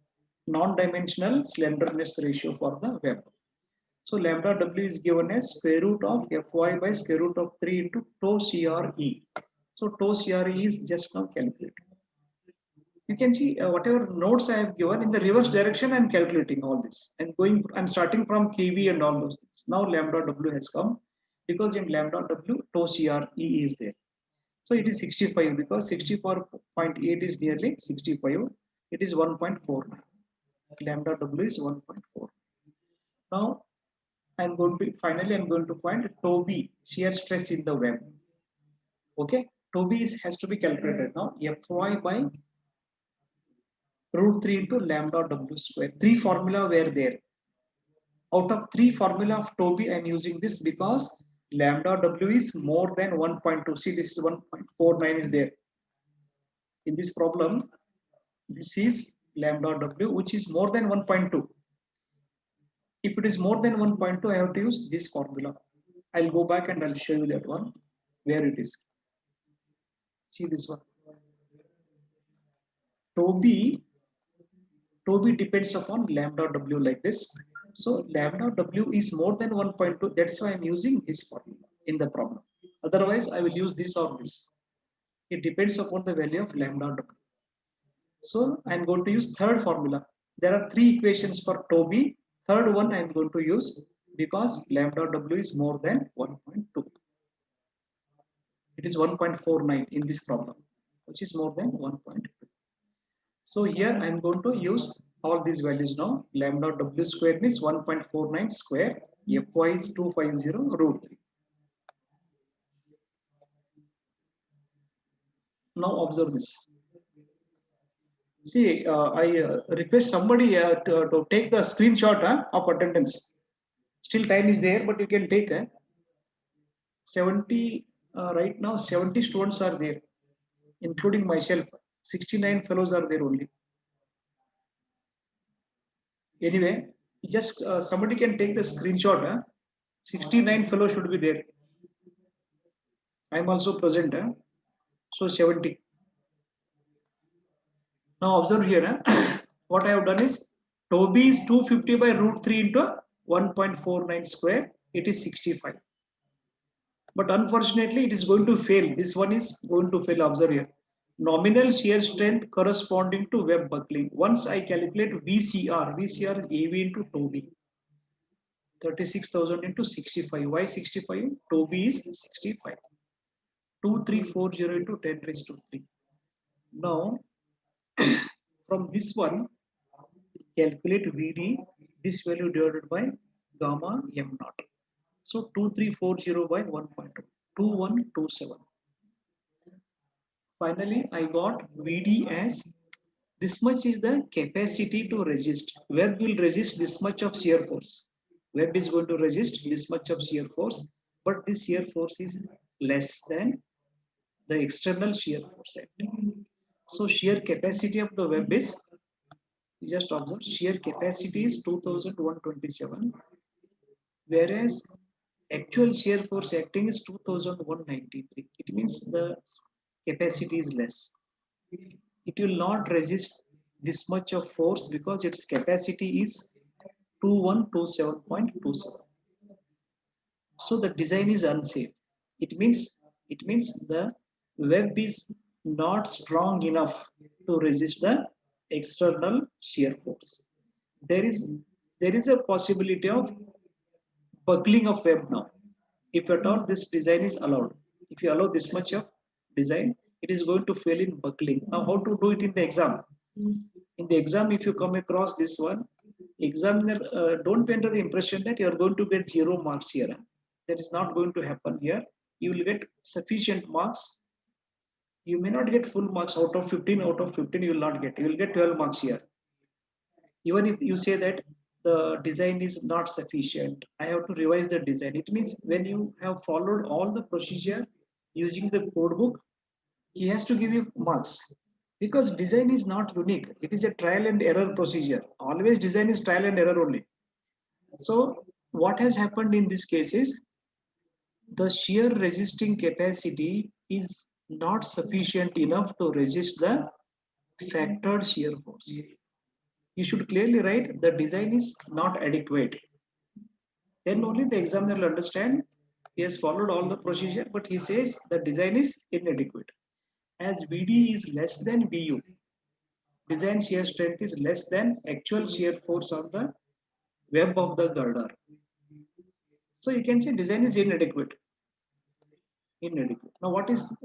A: non-dimensional slenderness ratio for the web. So lambda W is given as square root of Fy by square root of 3 into tau CRE. So tau CRE is just now calculated. You can see whatever notes I have given in the reverse direction, I'm calculating all this and I'm starting from KV and all those things. Now lambda W has come because in lambda W, tau CRE is there. So it is 65 because 64.8 is nearly 65. It is 1.4. Lambda W is 1.4. Now I'm going to find tau B, shear stress in the web. Okay, tau B has to be calculated now. Fy by root 3 into lambda W square. Three formula were there. Out of three formula of tau B, I'm using this because lambda W is more than 1.2. See, this is 1.49 is there. In this problem, this is lambda W, which is more than 1.2. If it is more than 1.2, I have to use this formula. I'll go back and I'll show you that one, where it is. See this one. Tau B depends upon lambda W like this. So lambda W is more than 1.2. That's why I'm using this formula in the problem. Otherwise, I will use this or this. It depends upon the value of lambda W. So I'm going to use third formula. There are three equations for tau B. Third one I'm going to use because lambda W is more than 1.2. It is 1.49 in this problem, which is more than 1.2. So here I'm going to use all these values now. Lambda W square means 1.49 square. Fy is 250 root 3. Now observe this. See, I request somebody to take the screenshot of attendance. Still time is there, but you can take 70, right now 70 students are there, including myself. 69 fellows are there only. Anyway, just somebody can take the screenshot. 69 fellows should be there. I am also present. So 70. Now observe here. What I have done is tau B is 250 by root 3 into 1.49 square. It is 65. But unfortunately, it is going to fail. This one is going to fail. Observe here. Nominal shear strength corresponding to web buckling. Once I calculate VCR is AV into tau B. 36,000 into 65. Why 65? Tau B is 65. 2340 into 10 raised to 3. Now, from this one, calculate VD, this value divided by gamma m naught. So 2340 by 1.2, 2127. Finally, I got VD as this much is the capacity to resist. Web will resist this much of shear force. Web is going to resist this much of shear force, but this shear force is less than the external shear force acting. So shear capacity of the web is, just observe, shear capacity is 2127, whereas actual shear force acting is 2193. It means the capacity is less. It will not resist this much of force because its capacity is 2127.27. So the design is unsafe. It means the web is not strong enough to resist the external shear force. There is a possibility of buckling of web now. If at all this design is allowed, if you allow this much of design, it is going to fail in buckling. Now, how to do it in the exam? In the exam, if you come across this one, examiner don't enter the impression that you are going to get 0 marks here. That is not going to happen here. You will get sufficient marks. You may not get full marks out of 15. Out of 15, you will not get. You will get 12 marks here. Even if you say that the design is not sufficient, I have to revise the design. It means when you have followed all the procedure using the code book, he has to give you marks because design is not unique. It is a trial and error procedure. Always design is trial and error only. So what has happened in this case is the shear resisting capacity is not sufficient enough to resist the factored shear force. You should clearly write the design is not adequate. Then only the examiner will understand He has followed all the procedure, but he says the design is inadequate. As VD is less than VU, design shear strength is less than actual shear force on the web of the girder. So you can say design is inadequate. Inadequate. Now what is,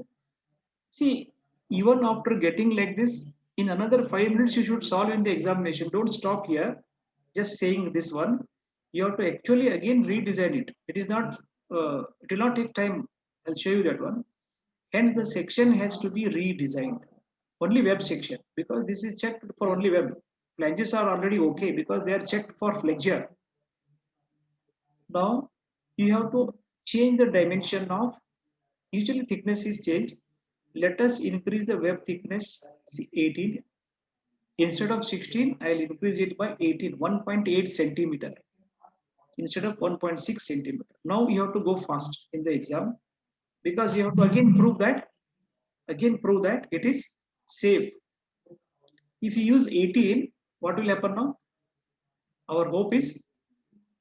A: see, even after getting like this, in another 5 minutes you should solve in the examination. Don't stop here, just saying this one. You have to actually again redesign it. It is not, it will not take time. I'll show you that one. Hence the section has to be redesigned. Only web section, because this is checked for only web. Flanges are already okay because they are checked for flexure. Now you have to change the dimension of, usually thickness is changed. Let us increase the web thickness 18. Instead of 16, I'll increase it by 18, 1.8 centimeter instead of 1.6 centimeter. Now you have to go fast in the exam because you have to again prove that it is safe. If you use 18, what will happen now? Our hope is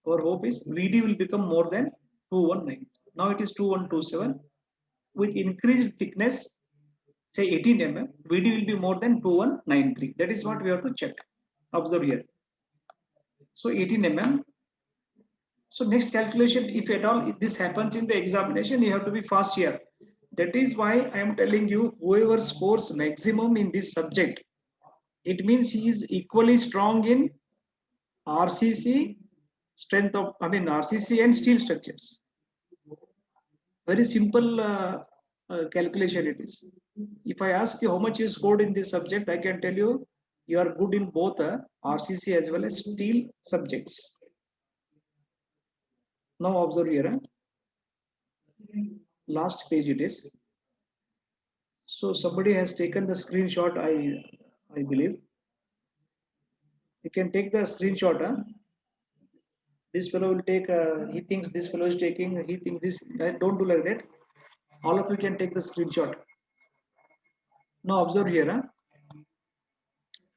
A: VD will become more than 219. Now it is 2127. With increased thickness, say 18 mm, VD will be more than 2193. That is what we have to check. Observe here. So 18 mm. So next calculation, if at all if this happens in the examination, you have to be fast here. That is why I am telling you, whoever scores maximum in this subject, it means he is equally strong in RCC, RCC and steel structures. Very simple calculation it is. If I ask you how much you scored in this subject, I can tell you you are good in both RCC as well as steel subjects. Now observe here. Last page it is. So somebody has taken the screenshot, I believe. You can take the screenshot. This fellow will take, he thinks this fellow is taking, he thinks this, don't do like that. All of you can take the screenshot. Now observe here.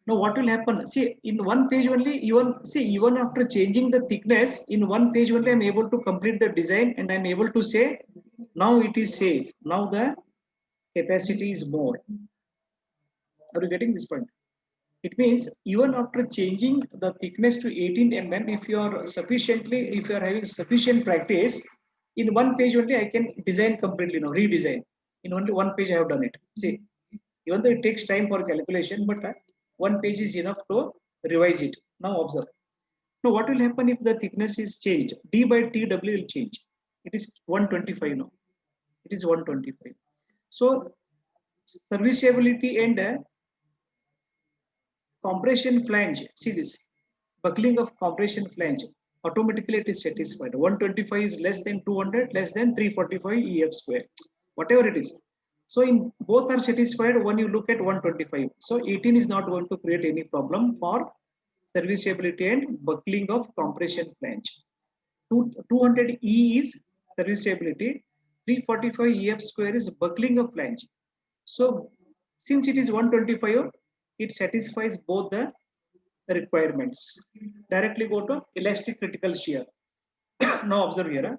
A: Now what will happen? See, in one page only, even after changing the thickness, in one page only I'm able to complete the design and I'm able to say, now it is safe. Now the capacity is more. Are you getting this point? It means even after changing the thickness to 18 mm, if you are having sufficient practice, in one page only I can design completely now, redesign. In only one page I have done it. See, even though it takes time for calculation, but one page is enough to revise it. Now observe. Now what will happen if the thickness is changed? D by TW will change. It is 125 now. It is 125. So serviceability and compression flange. See this. Buckling of compression flange. Automatically it is satisfied. 125 is less than 200, less than 345 EF square. Whatever it is. So in both are satisfied when you look at 125. So 18 is not going to create any problem for serviceability and buckling of compression flange. 200 E is serviceability. 345 EF square is buckling of flange. So since it is 125, it satisfies both the requirements. Directly go to elastic critical shear. Now observe here.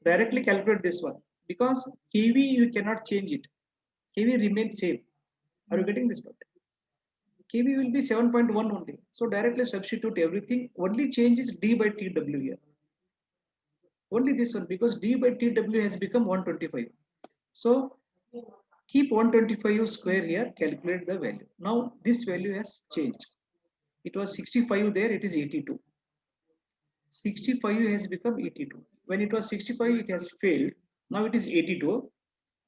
A: Directly calculate this one because KV you cannot change it. KV remains same. Are you getting this point? KV will be 7.1 only. So directly substitute everything. Only change is D by TW here. Only this one because D by TW has become 125. So keep 125 square here, calculate the value. Now this value has changed. It was 65 there, it is 82. 65 has become 82. When it was 65, it has failed. Now it is 82.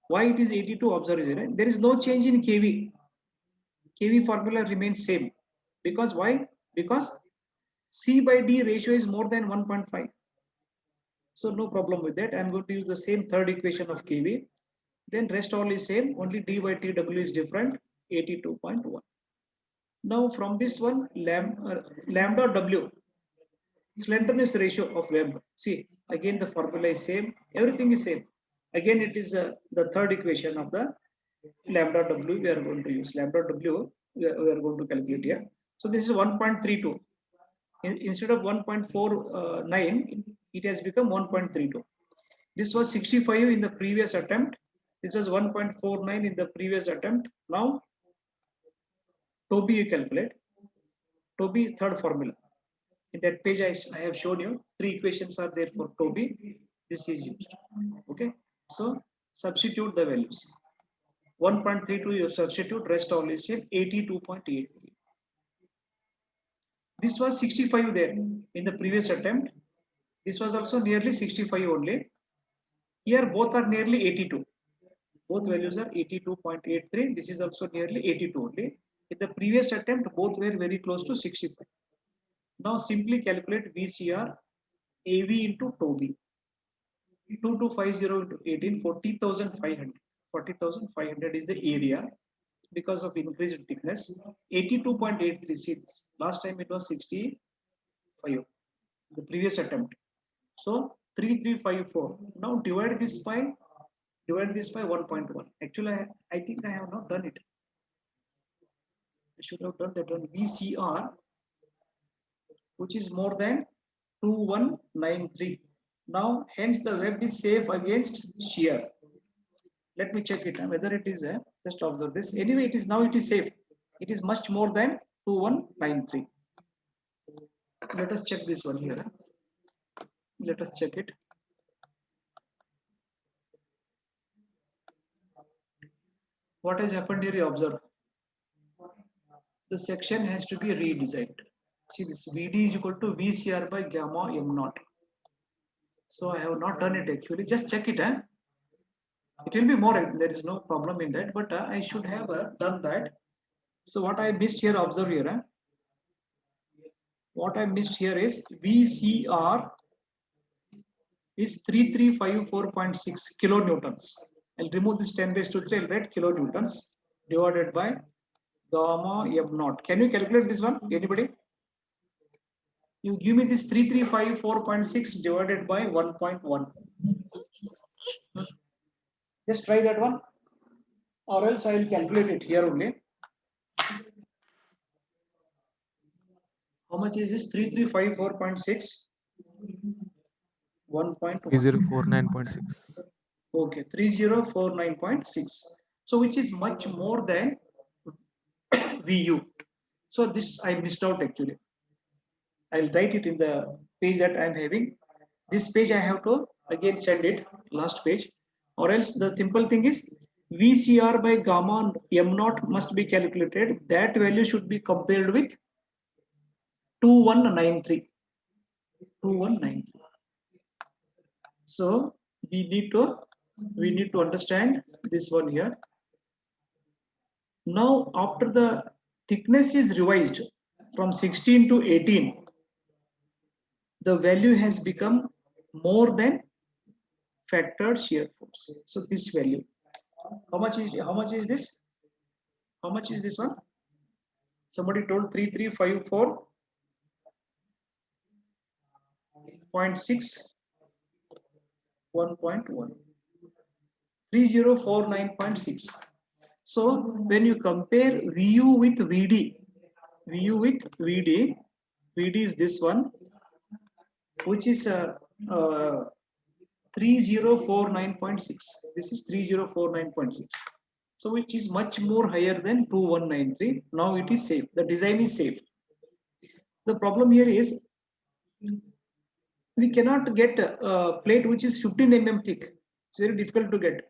A: Why it is 82? Observe here. There is no change in KV. KV formula remains same. Because why? Because C by D ratio is more than 1.5. So no problem with that. I'm going to use the same third equation of KV. Then rest all is same. Only D by TW is different. 82.1. Now from this one, lambda W, slenderness ratio of web. See, again the formula is same. Everything is same. Again, it is the third equation of the lambda W we are going to use. Lambda W we are going to calculate here. So this is 1.32. Instead of 1.49, it has become 1.32. This was 65 in the previous attempt. This was 1.49 in the previous attempt. Now, Toby you calculate. Toby third formula. In that page, I have shown you 3 equations are there for Toby. This is used. Okay. So substitute the values. 1.32 you substitute, rest all is same, 82.83. This was 65 there in the previous attempt. This was also nearly 65 only. Here both are nearly 82. Both values are 82.83. This is also nearly 82 only. In the previous attempt, both were very close to 65. Now simply calculate VCR AV into Toby. 2250 into 18, 40,500. 40,500 is the area because of increased thickness. 82.83. See this. Last time it was 65. The previous attempt. So 3354. Now divide this by 1.1. Actually, I think I have not done it. I should have done that on VCR, which is more than 2193. Now, hence the web is safe against shear. Let me check it whether it is just observe this. Anyway, it is now it is safe. It is much more than 2193. Let us check this one here. Let us check it. What has happened here? You observe. The section has to be redesigned. See this VD is equal to VCR by gamma m0. So I have not done it actually. Just check it. It will be more. There is no problem in that. But I should have done that. So what I missed here, observe here. What I missed here is VCR is 3354.6 kilonewtons. I'll remove this 10 raised to 3. I'll write kilonewtons divided by gamma m0. Can you calculate this one? Anybody? You give me this 3354.6 divided by 1.1. Just try that one, or else I will calculate it here only. How much is this? 3354.6. 1.1.
C: 3049.6.
A: Okay, 3049.6. So which is much more than VU. So this I missed out actually. I'll write it in the page that I'm having. This page I have to again send it, last page, or else the simple thing is VCR by gamma m0 must be calculated. That value should be compared with 2193. 2193. So we need to understand this one here. Now after the thickness is revised from 16 to 18, the value has become more than factored shear force. So this value, how much is this? How much is this one? Somebody told 3354.6, 1.1, 3049.6. So when you compare VU with VD, VD is this one, which is 3049.6. This is 3049.6. So which is much more higher than 2193. Now it is safe. The design is safe. The problem here is we cannot get a plate which is 15 mm thick. It's very difficult to get.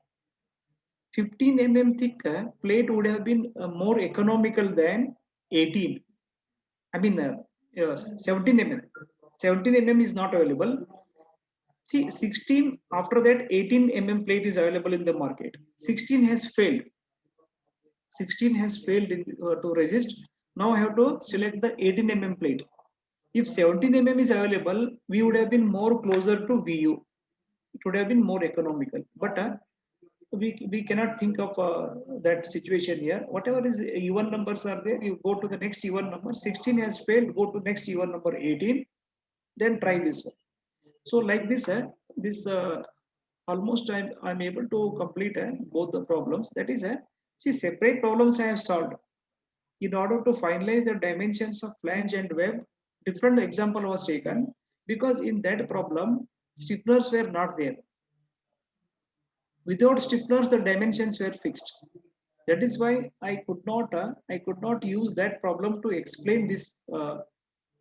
A: 15 mm thick plate would have been more economical than 18. I mean 17 mm. 17 mm is not available. See, 16, after that 18 mm plate is available in the market. 16 has failed. 16 has failed to resist. Now I have to select the 18 mm plate. If 17 mm is available, we would have been more closer to VU. It would have been more economical. But we cannot think of that situation here. Whatever is even numbers are there, you go to the next even number. 16 has failed, go to next even number 18, then try this one. So like this, almost I'm able to complete both the problems. That is, see, separate problems I have solved. In order to finalize the dimensions of flange and web, different example was taken because in that problem, stiffeners were not there. Without stiffeners, the dimensions were fixed. That is why I could not use that problem to explain this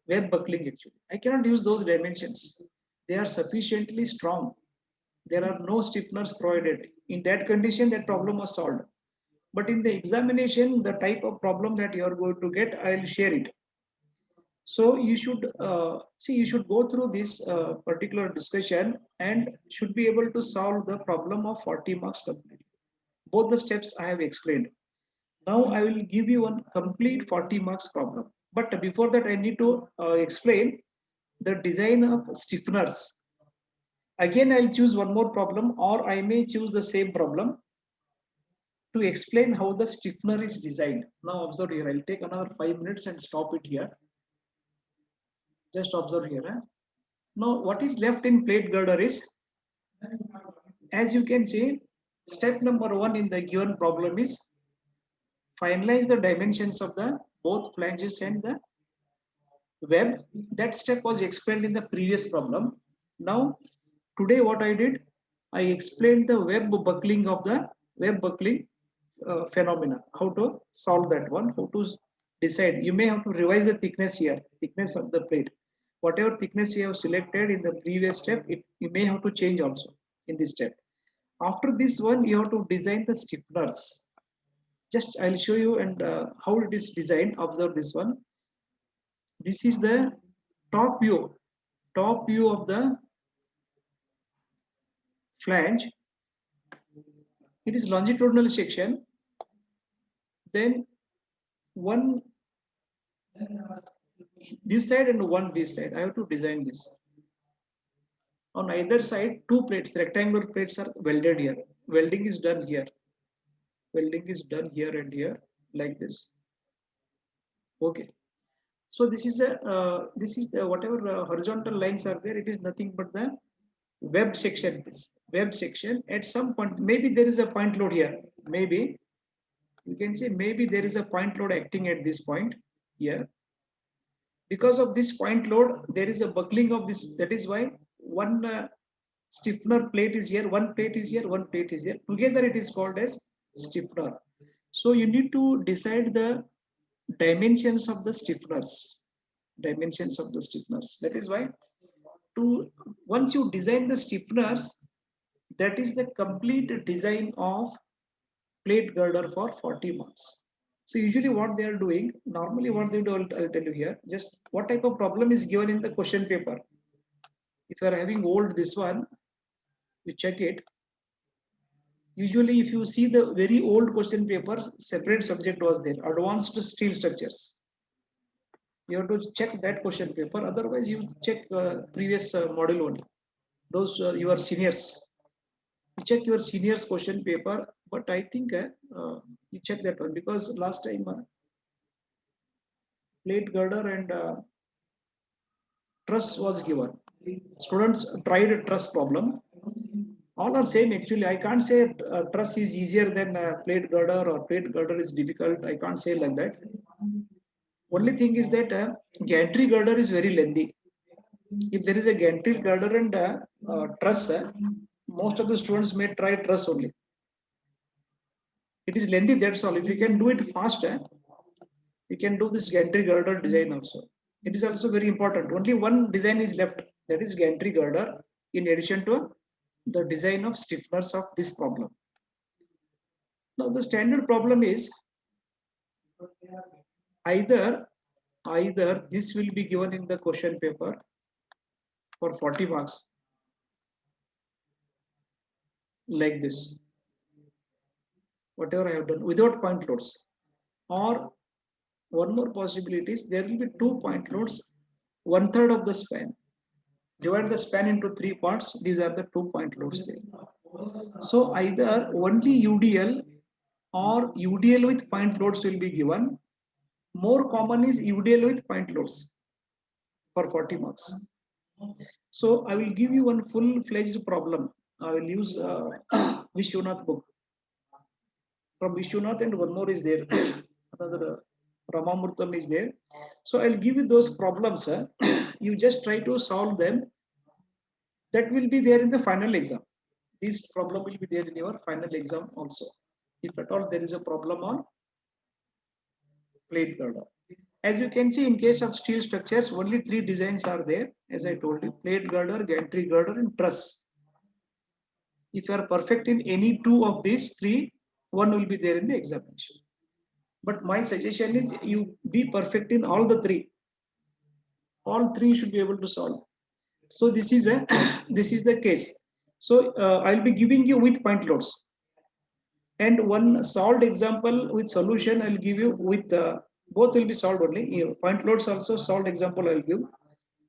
A: web buckling. Actually, I cannot use those dimensions. They are sufficiently strong. There are no stiffeners provided. In that condition, that problem was solved. But in the examination, the type of problem that you are going to get, I'll share it. So you should see, you should go through this particular discussion and should be able to solve the problem of 40 marks completely. Both the steps I have explained. Now I will give you one complete 40 marks problem. But before that, I need to explain the design of stiffeners. Again, I'll choose one more problem, or I may choose the same problem to explain how the stiffener is designed. Now observe here, I'll take another 5 minutes and stop it here. Just observe here. Now what is left in plate girder is, as you can see, step number 1 in the given problem is finalize the dimensions of the both flanges and the web. That step was explained in the previous problem. Now today what I did, I explained the web buckling of the web buckling phenomena, how to solve that one, how to decide. You may have to revise the thickness here, thickness of the plate. Whatever thickness you have selected in the previous step, you may have to change also in this step. After this one, you have to design the stiffeners. Just I'll show you and how it is designed. Observe this one. This is the top view of the flange. It is longitudinal section. Then one this side and one this side. I have to design this. On either side, two plates, rectangular plates are welded here. Welding is done here. Welding is done here and here, like this. Okay. So this is the whatever horizontal lines are there. It is nothing but the web section. Web section. At some point, maybe there is a point load here. Maybe you can say maybe there is a point load acting at this point here. Because of this point load, there is a buckling of this. That is why one stiffener plate is here, one plate is here, one plate is here. Together it is called as stiffener. So you need to decide the dimensions of the stiffeners. Dimensions of the stiffeners. That is why once you design the stiffeners, that is the complete design of plate girder for 40 marks. So usually what they are doing, normally what they do, I'll tell you here, just what type of problem is given in the question paper. If you are having old this one, you check it. Usually if you see the very old question papers, separate subject was there, advanced steel structures. You have to check that question paper. Otherwise you check previous module only. Those your seniors. You check your seniors question paper, but I think you check that one, because last time plate girder and truss was given. Students tried a truss problem. All are same actually. I can't say truss is easier than plate girder or plate girder is difficult. I can't say like that. Only thing is that gantry girder is very lengthy. If there is a gantry girder and truss, most of the students may try truss only. It is lengthy, that's all. If you can do it fast, you can do this gantry girder design also. It is also very important. Only one design is left, that is gantry girder, in addition to the design of stiffeners of this problem. Now the standard problem is either this will be given in the question paper for 40 marks, like this, whatever I have done without point loads, or one more possibility is there will be 2 point loads, 1/3 of the span. Divide the span into 3 parts. These are the 2 point loads there. So either only UDL or UDL with point loads will be given. More common is UDL with point loads for 40 marks. So I will give you one full-fledged problem. I will use Vishwanath book. From Vishwanath, and one more is there. Another Ramamurtam is there. So I'll give you those problems. You just try to solve them. That will be there in the final exam. This problem will be there in your final exam also. If at all there is a problem on plate girder. As you can see, in case of steel structures, only three designs are there. As I told you, plate girder, gantry girder, and truss. If you are perfect in any two of these three, one will be there in the examination. But my suggestion is you be perfect in all the three. All three should be able to solve. So this is a this is the case. So I'll be giving you with point loads, and one solved example with solution I'll give you with both will be solved only. Point loads also solved example I'll give,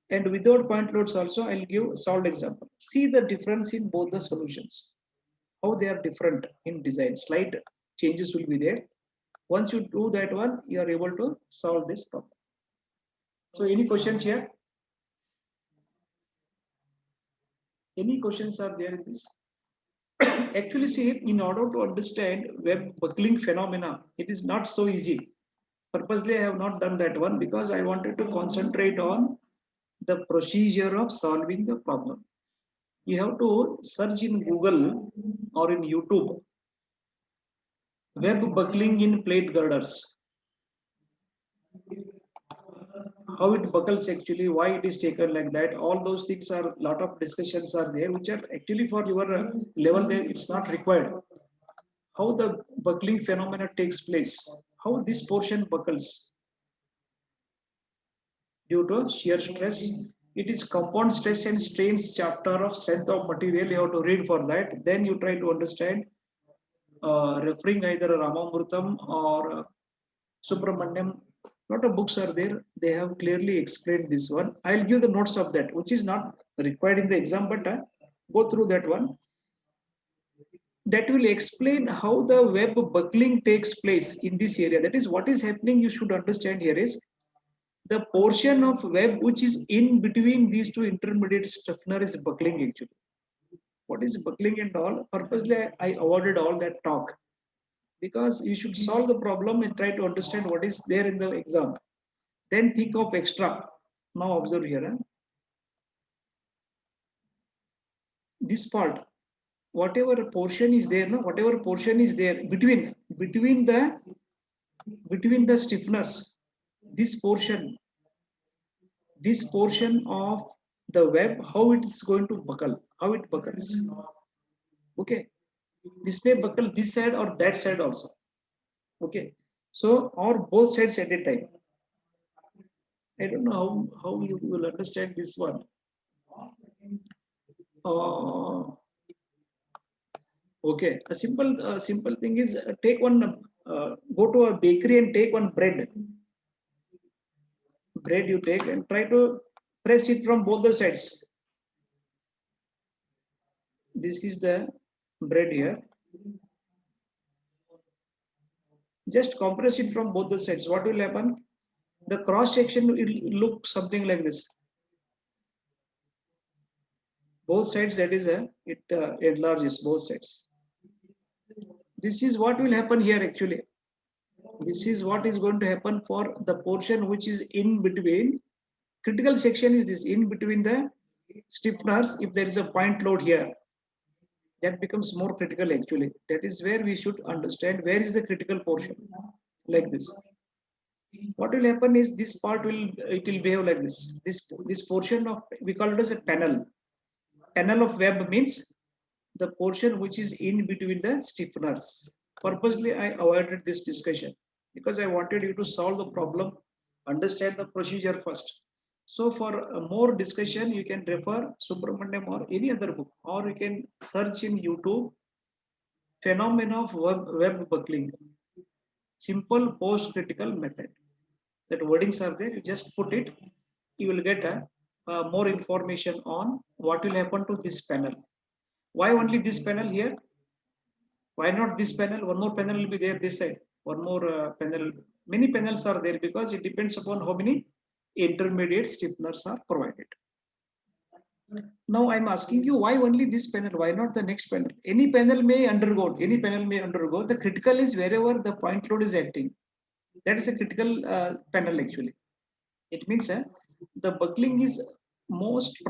A: and without point loads also I'll give solved example. See the difference in both the solutions, how they are different in design. Slight changes will be there. Once you do that one, you are able to solve this problem. So any questions here? Any questions are there in this? Actually, see, in order to understand web buckling phenomena, it is not so easy. Purposely, I have not done that one because I wanted to concentrate on the procedure of solving the problem. You have to search in Google or in YouTube, web buckling in plate girders. How it buckles actually, why it is taken like that, all those things are, lot of discussions are there, which are actually for your level there, it's not required. How the buckling phenomena takes place, how this portion buckles due to shear stress. It is compound stress and strains chapter of strength of material, you have to read for that. Then you try to understand, referring either Ramamurtam or Subramanyam. Lot of books are there. They have clearly explained this one. I'll give the notes of that, which is not required in the exam, but go through that one. That will explain how the web buckling takes place in this area. That is what is happening. You should understand here is the portion of web which is in between these two intermediate stiffener is buckling actually. What is buckling and all? Purposely, I avoided all that talk because you should solve the problem and try to understand what is there in the exam. Then think of extra. Now observe here. This part, whatever portion is there, no, whatever portion is there between the stiffeners, this portion of the web, how it is going to buckle, how it buckles. Okay, this may buckle this side or that side also. Okay, so or both sides at a time. I don't know how you will understand this one. Okay, a simple thing is take one, go to a bakery and take one bread. Bread you take and try to press it from both the sides. This is the bread here. Just compress it from both the sides. What will happen? The cross section will look something like this. Both sides, that is it enlarges both sides. This is what will happen here actually. This is what is going to happen for the portion which is in between. Critical section is this, in between the stiffeners. If there is a point load here, that becomes more critical actually. That is where we should understand where is the critical portion, like this. What will happen is this part will behave like this. This portion of, we call it as a panel. Panel of web means the portion which is in between the stiffeners. Purposely, I avoided this discussion because I wanted you to solve the problem, understand the procedure first. So for more discussion, you can refer Subramanyam or any other book, or you can search in YouTube, phenomena of web buckling, simple post-critical method. That wordings are there, you just put it, you will get more information on what will happen to this panel. Why only this panel here? Why not this panel? One more panel will be there this side. One more panel. Many panels are there because it depends upon how many intermediate stiffeners are provided. Now I'm asking you, why only this panel? Why not the next panel? Any panel may undergo. Any panel may undergo. The critical is wherever the point load is acting. That is a critical panel actually. It means the buckling is most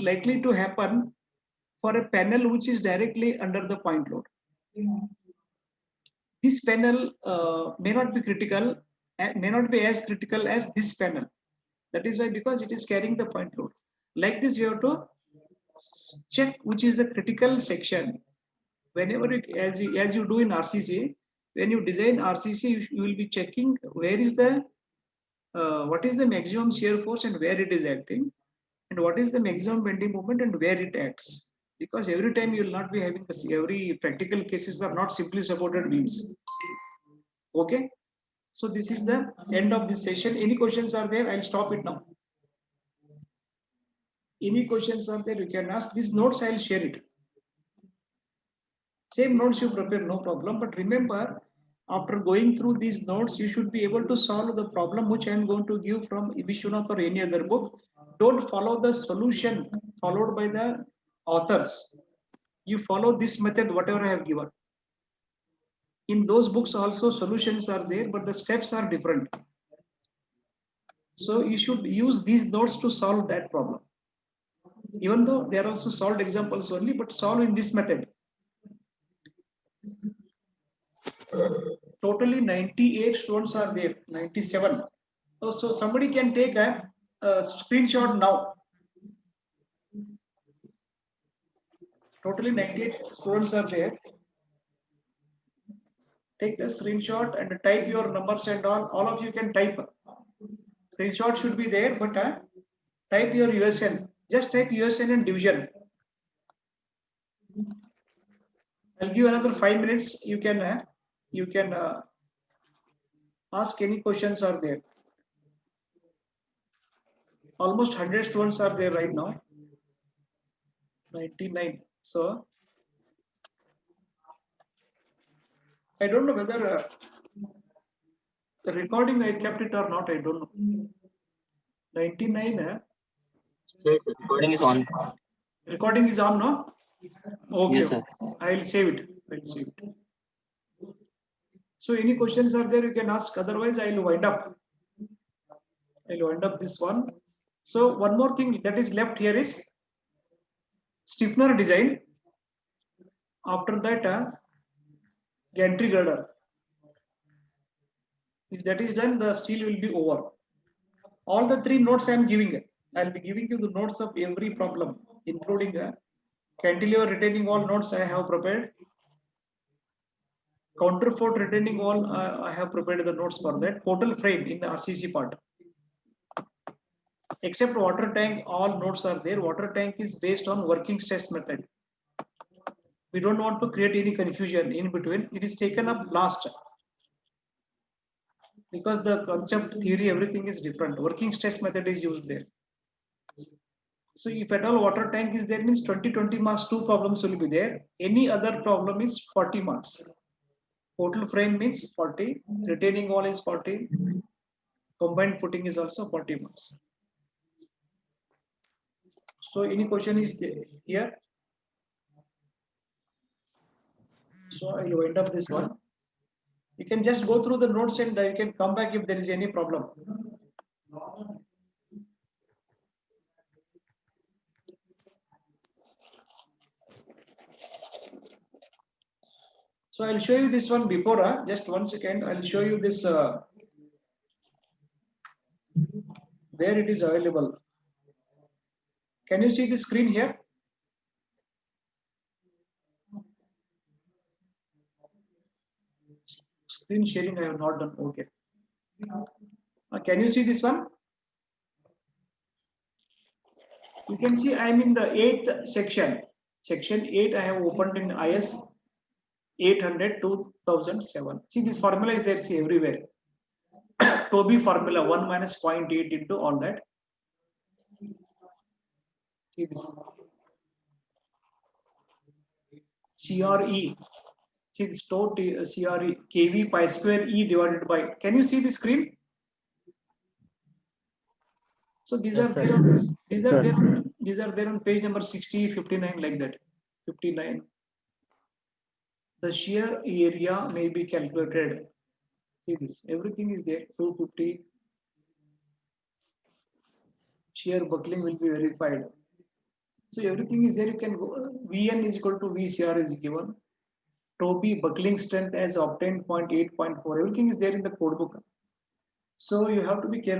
A: likely to happen for a panel which is directly under the point load. This panel may not be critical, may not be as critical as this panel. That is why, because it is carrying the point load. Like this, you have to check which is the critical section. Whenever as you do in RCC, when you design RCC, you will be checking where is the what is the maximum shear force and where it is acting, and what is the maximum bending moment and where it acts. Because every time you will not be having this, every practical cases are not simply supported beams. Okay, so this is the end of this session. Any questions are there? I'll stop it now. Any questions are there, you can ask. These notes I'll share it. Same notes you prepare, no problem. But remember, after going through these notes, you should be able to solve the problem which I am going to give from Vishwanath or any other book. Don't follow the solution followed by the authors. You follow this method, whatever I have given. In those books also solutions are there, but the steps are different. So you should use these notes to solve that problem. Even though they are also solved examples only, but solve in this method. Totally 98 students are there, 97. So somebody can take a screenshot now. Totally 98 students are there. Take the screenshot and type your numbers and all of you can type. Screenshot should be there, but type your USN. Just type USN and division. I'll give another 5 minutes. You can ask any questions are there. Almost 100 students are there right now. 99. So I don't know whether the recording I kept it or not. I don't know. 99.
C: Yes, sir. Recording is on.
A: Recording is on, no? Okay.
C: Yes, sir.
A: I'll save it. I'll save it. So any questions are there, you can ask. Otherwise, I'll wind up. I'll wind up this one. So one more thing that is left here is stiffener design. After that, gantry girder. If that is done, the steel will be over. All the 3 notes I am giving. I'll be giving you the notes of every problem, including cantilever retaining wall notes I have prepared. Counterfort retaining wall, I have prepared the notes for that. Portal frame in the RCC part. Except water tank, all notes are there. Water tank is based on working stress method. We don't want to create any confusion in between. It is taken up last. Because the concept, theory, everything is different. Working stress method is used there. So if at all water tank is there, means 20 marks, 2 problems will be there. Any other problem is 40 marks. Portal frame means 40. Retaining wall is 40. Combined footing is also 40 marks. So any question is there here? So I will wind up this one. You can just go through the notes and you can come back if there is any problem. So I'll show you this one before. Just 1 second. I'll show you this where it is available. Can you see the screen here? Screen sharing I have not done. Okay. Can you see this one? You can see I am in the 8th section. Section 8 I have opened in IS 800 2007. See, this formula is there, see, everywhere. Toby formula 1 minus 0.8 into all that. See this. CRE. See this total CRE KV pi square E divided by. Can you see the screen? So these
B: Yes,
A: are
B: sir.
A: there on,
B: Yes, sir.
A: these are there on page number 60, 59 like that. 59. The shear area may be calculated. See this, everything is there. 250. Shear buckling will be verified. So everything is there. You can go. Vn is equal to VCR is given. Toby buckling strength as obtained 0.8, 0.4. Everything is there in the code book. So you have to be careful.